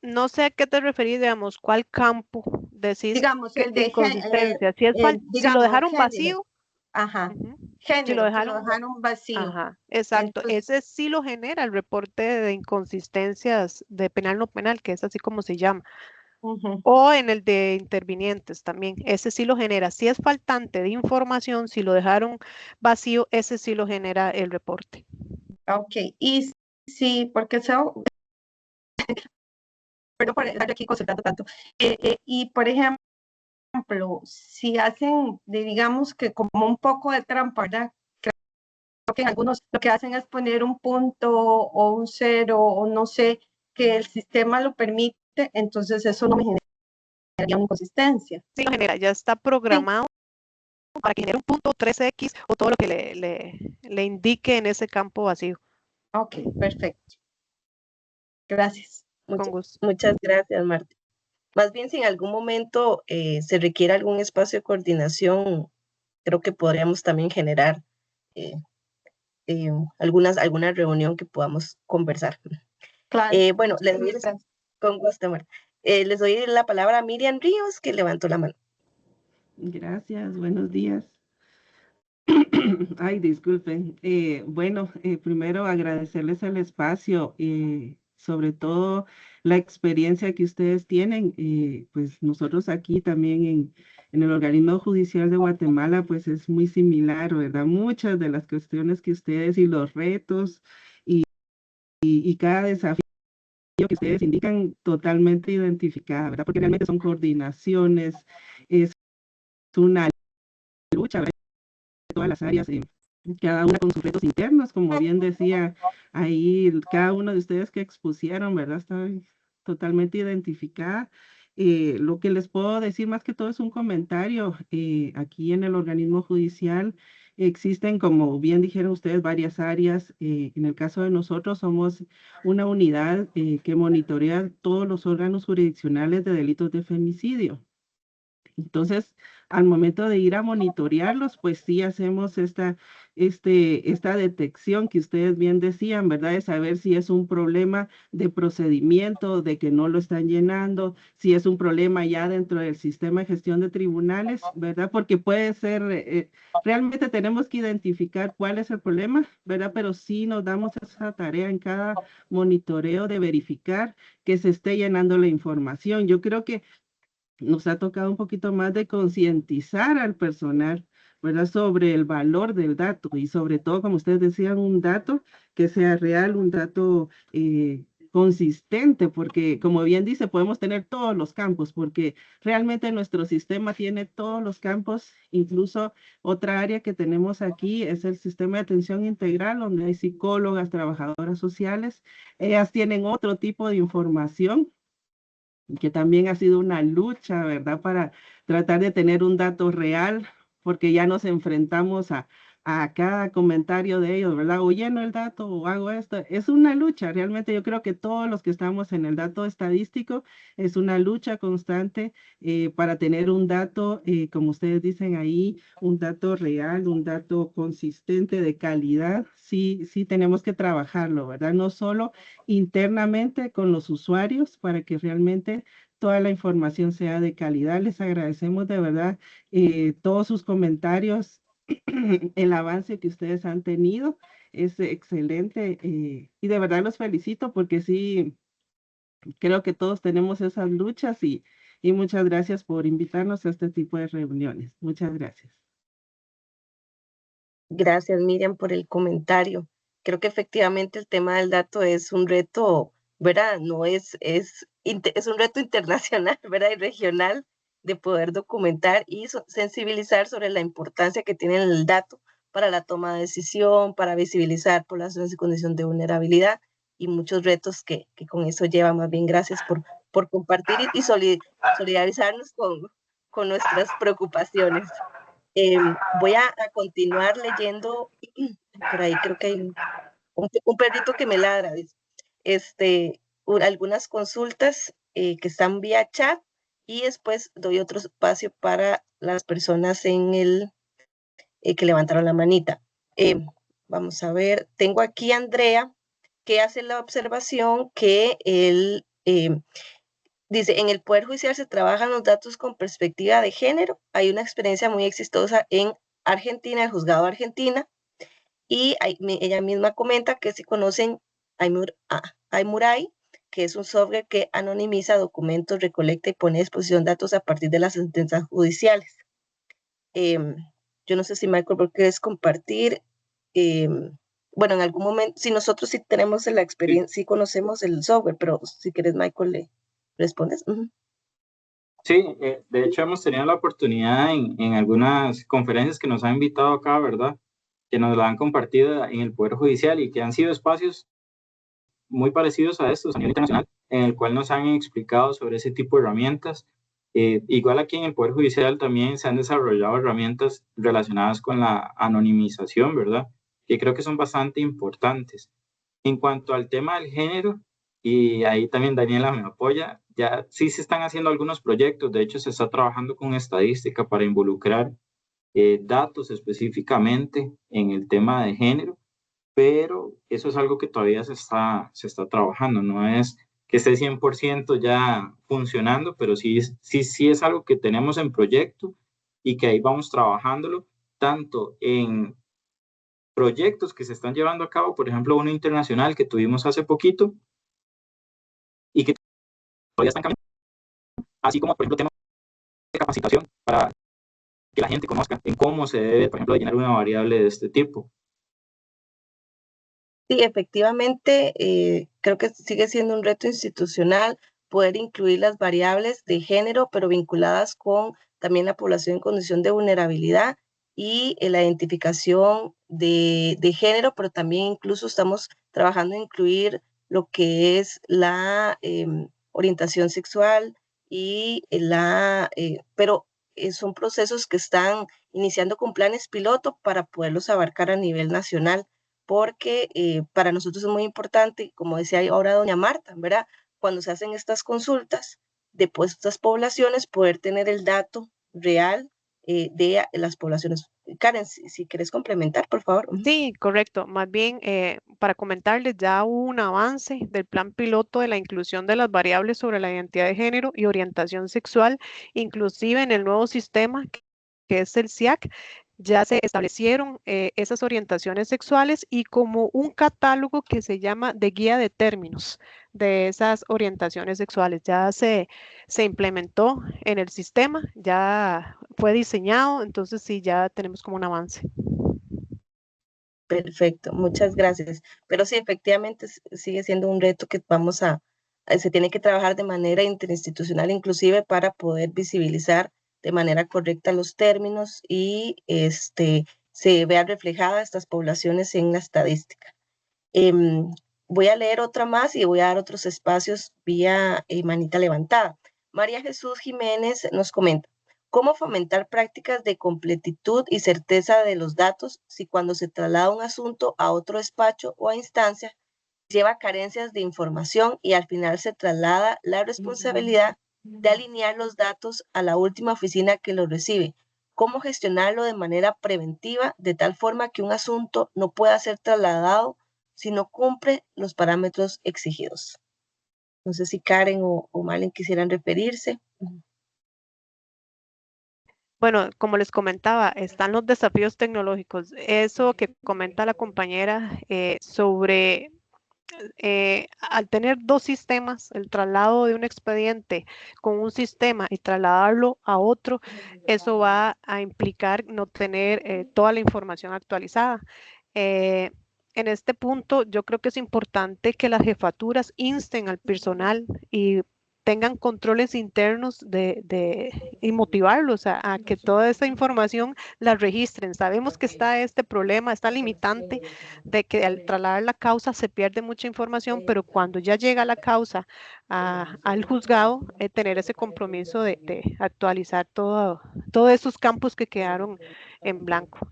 No sé a qué te referís, digamos, cuál campo decís Digamos, que el de inconsistencia. Si lo digamos, dejaron género. vacío, Ajá. ujú, si lo Género, que lo dejaron, dejaron vacío. ajá, exacto. Entonces, Ese sí lo genera el reporte de inconsistencias de penal no penal, que es así como se llama. O en el de intervinientes también, ese sí lo genera. Si es faltante de información, si lo dejaron vacío, ese sí lo genera el reporte. ok, y sí, porque perdón por estar aquí consultando tanto. Y por ejemplo, si hacen, digamos que como un poco de trampa, ¿verdad? Creo que en algunos lo que hacen es poner un punto o un cero o no sé, que el sistema lo permite, entonces eso no me generaría una inconsistencia. Sí lo genera, ya está programado para que genere un punto 3X o todo lo que le indique en ese campo vacío. Ok, perfecto. Gracias. Con gusto. Muchas gracias, Marta. Más bien, si en algún momento se requiere algún espacio de coordinación, creo que podríamos también generar eh, alguna reunión que podamos conversar. Claro. Bueno, con gusto, Marta. Les doy la palabra a Miriam Ríos, que levantó la mano. Gracias, buenos días. Ay, disculpen. Bueno, primero agradecerles el espacio, sobre todo la experiencia que ustedes tienen. Pues nosotros aquí también en el organismo judicial de Guatemala, pues es muy similar, ¿verdad? Muchas de las cuestiones que ustedes y los retos y cada desafío que ustedes indican totalmente identificada, ¿verdad? Porque realmente son coordinaciones, es una lucha, ¿verdad? Todas las áreas, cada una con sus retos internos, como bien decía ahí, cada uno de ustedes que expusieron, ¿verdad? Está totalmente identificada. Lo que les puedo decir más que todo es un comentario. Aquí en el organismo judicial existen, como bien dijeron ustedes, varias áreas. En el caso de nosotros somos una unidad que monitorea todos los órganos jurisdiccionales de delitos de femicidio. Entonces, al momento de ir a monitorearlos, pues sí hacemos esta detección que ustedes bien decían, ¿verdad? De saber si es un problema de procedimiento, de que no lo están llenando, si es un problema ya dentro del sistema de gestión de tribunales, ¿verdad? Porque puede ser, realmente tenemos que identificar cuál es el problema, ¿verdad? Pero sí nos damos esa tarea en cada monitoreo de verificar que se esté llenando la información. Yo creo que nos ha tocado un poquito más de concientizar al personal, ¿verdad? Sobre el valor del dato y sobre todo, como ustedes decían, un dato que sea real, un dato consistente, porque como bien dice, podemos tener todos los campos, porque realmente nuestro sistema tiene todos los campos, incluso otra área que tenemos aquí es el sistema de atención integral, donde hay psicólogas, trabajadoras sociales, ellas tienen otro tipo de información que también ha sido una lucha, ¿verdad? Para tratar de tener un dato real, porque ya nos enfrentamos a cada comentario de ellos, ¿verdad? O lleno el dato o hago esto. Es una lucha, realmente yo creo que todos los que estamos en el dato estadístico es una lucha constante para tener un dato, como ustedes dicen ahí, un dato real, un dato consistente de calidad. Sí, sí tenemos que trabajarlo, ¿verdad? No solo internamente con los usuarios para que realmente toda la información sea de calidad. Les agradecemos de verdad todos sus comentarios, el avance que ustedes han tenido es excelente y de verdad los felicito porque sí, creo que todos tenemos esas luchas y muchas gracias por invitarnos a este tipo de reuniones. Muchas gracias. Gracias, Miriam, por el comentario. Creo que efectivamente el tema del dato es un reto, ¿verdad? No es un reto internacional, ¿verdad? Y regional de poder documentar y sensibilizar sobre la importancia que tiene el dato para la toma de decisión, para visibilizar poblaciones en condición de vulnerabilidad y muchos retos que con eso lleva. Más bien, gracias por compartir y solidarizarnos con nuestras preocupaciones. Voy a continuar leyendo, por ahí creo que hay un perrito que me ladra, algunas consultas que están vía chat y después doy otro espacio para las personas que levantaron la manita. Vamos a ver, tengo aquí a Andrea que hace la observación que él dice, en el Poder Judicial se trabajan los datos con perspectiva de género. Hay una experiencia muy exitosa en Argentina, el juzgado de Argentina, y ella misma comenta que se conocen iMurai, que es un software que anonimiza documentos, recolecta y pone a disposición datos a partir de las sentencias judiciales. Yo no sé si Michael, ¿por qué quieres compartir? Bueno, en algún momento, si nosotros sí tenemos la experiencia, sí conocemos el software, pero si quieres, Michael, le respondes. Sí, de hecho hemos tenido la oportunidad en algunas conferencias que nos han invitado acá, ¿verdad? Que nos la han compartido en el Poder Judicial y que han sido espacios muy parecidos a estos a nivel internacional, en el cual nos han explicado sobre ese tipo de herramientas. Igual aquí en el Poder Judicial también se han desarrollado herramientas relacionadas con la anonimización, ¿verdad? Que creo que son bastante importantes. En cuanto al tema del género, y ahí también Daniela me apoya, ya sí se están haciendo algunos proyectos, de hecho se está trabajando con estadística para involucrar datos específicamente en el tema de género, pero eso es algo que todavía se está trabajando, no es que esté 100% ya funcionando, pero sí es algo que tenemos en proyecto y que ahí vamos trabajándolo, tanto en proyectos que se están llevando a cabo, por ejemplo, uno internacional que tuvimos hace poquito y que todavía están cambiando, así como, por ejemplo, temas de capacitación para que la gente conozca en cómo se debe, por ejemplo, llenar una variable de este tipo. Sí, efectivamente, creo que sigue siendo un reto institucional poder incluir las variables de género, pero vinculadas con también la población en condición de vulnerabilidad y la identificación de género, pero también incluso estamos trabajando en incluir lo que es la orientación sexual y pero son procesos que están iniciando con planes piloto para poderlos abarcar a nivel nacional porque para nosotros es muy importante, como decía ahora doña Marta, ¿verdad? Cuando se hacen estas consultas de estas poblaciones, poder tener el dato real de las poblaciones. Karen, si quieres complementar, por favor. Sí, correcto. Más bien, para comentarles, ya hubo un avance del plan piloto de la inclusión de las variables sobre la identidad de género y orientación sexual, inclusive en el nuevo sistema que es el SIAC. Ya se establecieron esas orientaciones sexuales y como un catálogo que se llama de guía de términos de esas orientaciones sexuales. Ya se implementó en el sistema, ya fue diseñado, entonces sí, ya tenemos como un avance. Perfecto, muchas gracias. Pero sí, efectivamente sigue siendo un reto que se tiene que trabajar de manera interinstitucional inclusive para poder visibilizar de manera correcta los términos y se vean reflejadas estas poblaciones en la estadística. Em, Voy a leer otra más y voy a dar otros espacios vía manita levantada. María Jesús Jiménez nos comenta, ¿cómo fomentar prácticas de completitud y certeza de los datos si cuando se traslada un asunto a otro despacho o a instancia lleva carencias de información y al final se traslada la responsabilidad de alinear los datos a la última oficina que los recibe? ¿Cómo gestionarlo de manera preventiva de tal forma que un asunto no pueda ser trasladado si no cumple los parámetros exigidos? No sé si Karen o Malen quisieran referirse. Bueno, como les comentaba, están los desafíos tecnológicos. Eso que comenta la compañera sobre al tener dos sistemas, el traslado de un expediente con un sistema y trasladarlo a otro, eso va a implicar no tener toda la información actualizada. Eh, en este punto, yo creo que es importante que las jefaturas insten al personal y tengan controles internos y motivarlos a que toda esa información la registren. Sabemos que está este problema, esta limitante de que al trasladar la causa se pierde mucha información, pero cuando ya llega la causa al juzgado, tener ese compromiso de actualizar todos esos campos que quedaron en blanco.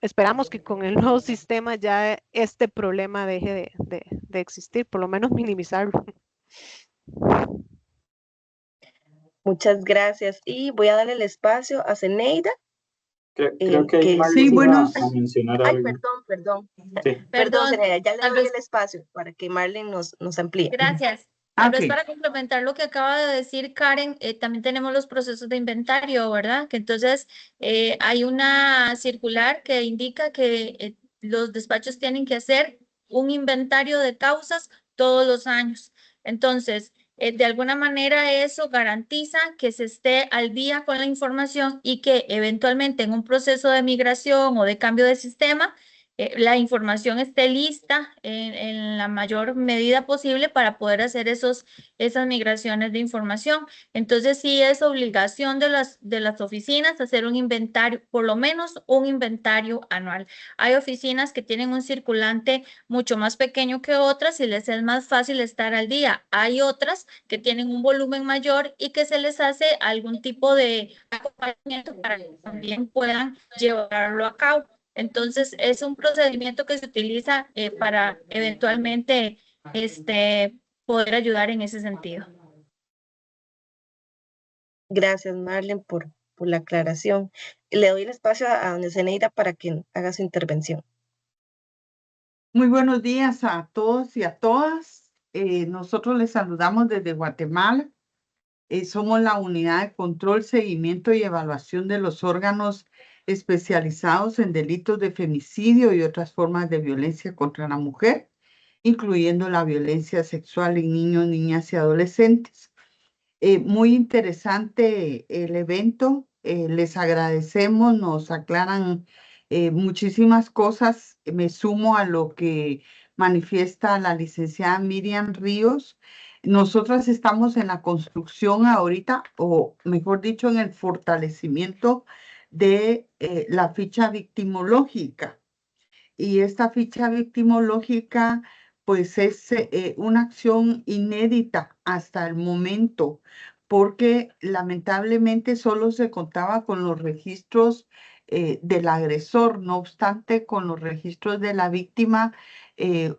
Esperamos que con el nuevo sistema ya este problema deje de existir, por lo menos minimizarlo. Muchas gracias. Y voy a darle el espacio a Zeneida. Creo que que Marlene sí, iba buenos. a mencionar Ay, algo. perdón. Sí. Perdón, Zeneida, ya le tal doy vez- el espacio para que Marlene nos amplíe. Gracias. Tal vez Ok. para complementar lo que acaba de decir Karen, también tenemos los procesos de inventario, ¿verdad? Que entonces hay una circular que indica que los despachos tienen que hacer un inventario de causas todos los años. Entonces, de alguna manera eso garantiza que se esté al día con la información y que eventualmente en un proceso de migración o de cambio de sistema, la información esté lista en la mayor medida posible para poder hacer esas migraciones de información. Entonces, sí es obligación de las oficinas hacer un inventario, por lo menos un inventario anual. Hay oficinas que tienen un circulante mucho más pequeño que otras y les es más fácil estar al día. Hay otras que tienen un volumen mayor y que se les hace algún tipo de acompañamiento para que también puedan llevarlo a cabo. Entonces, es un procedimiento que se utiliza para eventualmente poder ayudar en ese sentido. Gracias, Marlene, por la aclaración. Le doy el espacio a doña Zeneida para que haga su intervención. Muy buenos días a todos y a todas. Nosotros les saludamos desde Guatemala. Somos la unidad de control, seguimiento y evaluación de los órganos especializados en delitos de femicidio y otras formas de violencia contra la mujer, incluyendo la violencia sexual en niños, niñas y adolescentes. Muy interesante el evento. Les agradecemos, nos aclaran muchísimas cosas. Me sumo a lo que manifiesta la licenciada Miriam Ríos. Nosotras estamos en la construcción ahorita, o mejor dicho, en el fortalecimiento de la ficha victimológica. Y esta ficha victimológica, pues es una acción inédita hasta el momento, porque lamentablemente solo se contaba con los registros del agresor, no obstante, con los registros de la víctima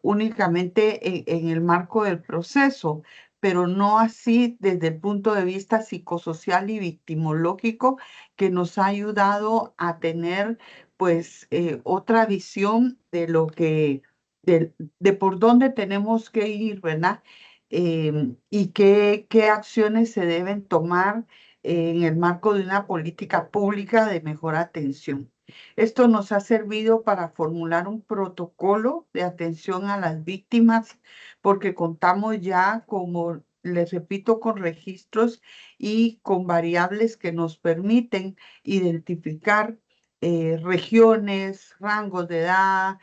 únicamente en el marco del proceso. pero no así desde el punto de vista psicosocial y victimológico, que nos ha ayudado a tener pues otra visión de lo que, de por dónde tenemos que ir, ¿verdad? Y qué acciones se deben tomar en el marco de una política pública de mejor atención. Esto nos ha servido para formular un protocolo de atención a las víctimas, porque contamos ya, como les repito, con registros y con variables que nos permiten identificar regiones, rangos de edad,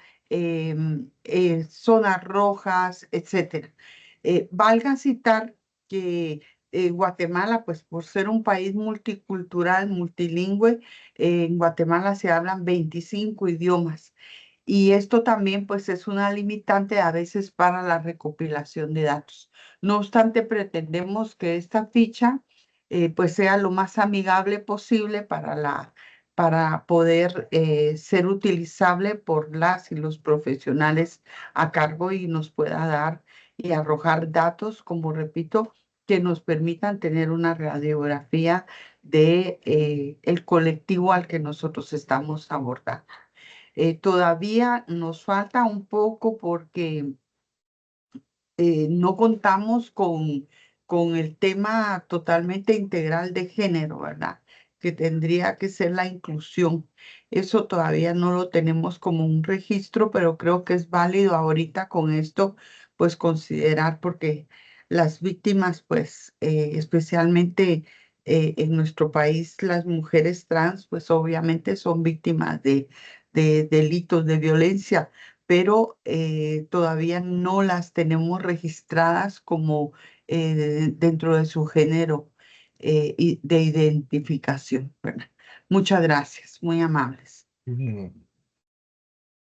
zonas rojas, etcétera. Valga citar que Guatemala, pues por ser un país multicultural, multilingüe, en Guatemala se hablan 25 idiomas. Y esto también pues es una limitante a veces para la recopilación de datos. No obstante, pretendemos que esta ficha pues sea lo más amigable posible para poder ser utilizable por las y los profesionales a cargo y nos pueda dar y arrojar datos, como repito, que nos permitan tener una radiografía de el colectivo al que nosotros estamos abordando. Todavía nos falta un poco porque no contamos con el tema totalmente integral de género, ¿verdad? Que tendría que ser la inclusión. Eso todavía no lo tenemos como un registro, pero creo que es válido ahorita con esto, pues considerar, porque las víctimas, pues especialmente en nuestro país, las mujeres trans, pues obviamente son víctimas de delitos de violencia, pero todavía no las tenemos registradas como dentro de su género de identificación, ¿verdad? Muchas gracias, muy amables.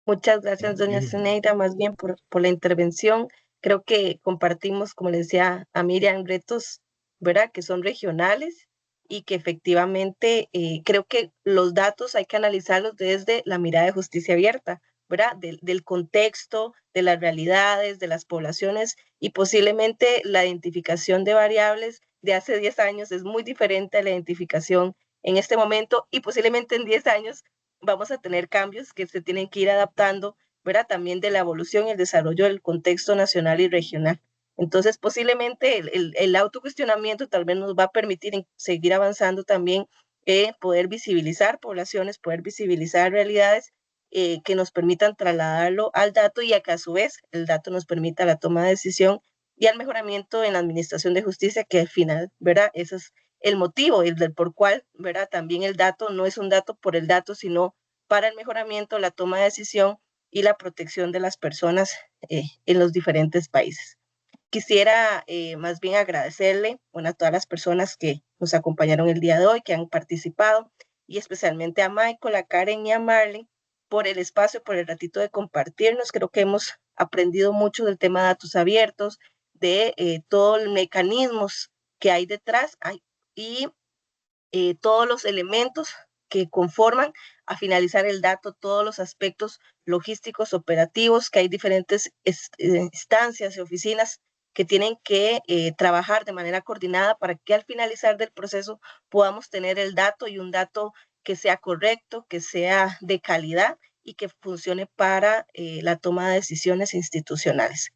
Muchas gracias, doña Zeneida, más bien por la intervención. Creo que compartimos, como le decía a Miriam, retos, ¿verdad?, que son regionales y que efectivamente creo que los datos hay que analizarlos desde la mirada de justicia abierta, ¿verdad?, del contexto, de las realidades, de las poblaciones, y posiblemente la identificación de variables de hace 10 años es muy diferente a la identificación en este momento, y posiblemente en 10 años vamos a tener cambios que se tienen que ir adaptando, ¿verdad?, también de la evolución y el desarrollo del contexto nacional y regional. Entonces, posiblemente el autocuestionamiento tal vez nos va a permitir seguir avanzando también, poder visibilizar poblaciones, poder visibilizar realidades que nos permitan trasladarlo al dato, y a que a su vez el dato nos permita la toma de decisión y al mejoramiento en la administración de justicia, que al final, ¿verdad?, ese es el motivo, el del por cual, ¿verdad? También el dato no es un dato por el dato, sino para el mejoramiento, la toma de decisión y la protección de las personas en los diferentes países. Quisiera más bien agradecerle, bueno, a todas las personas que nos acompañaron el día de hoy, que han participado, y especialmente a Michael, a Karen y a Marlene por el espacio, por el ratito de compartirnos. Creo que hemos aprendido mucho del tema de datos abiertos, de todos los mecanismos que hay detrás, y todos los elementos que conforman a finalizar el dato, todos los aspectos logísticos, operativos, que hay diferentes instancias y oficinas que tienen que trabajar de manera coordinada para que al finalizar del proceso podamos tener el dato, y un dato que sea correcto, que sea de calidad y que funcione para la toma de decisiones institucionales.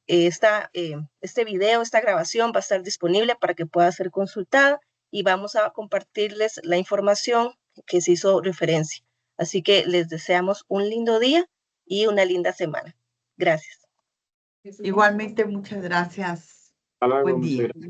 Este video, esta grabación va a estar disponible para que pueda ser consultada, y vamos a compartirles la información que se hizo referencia. Así que les deseamos un lindo día y una linda semana. Gracias. Igualmente, muchas gracias. Hasta luego, Buen muchas día. gracias.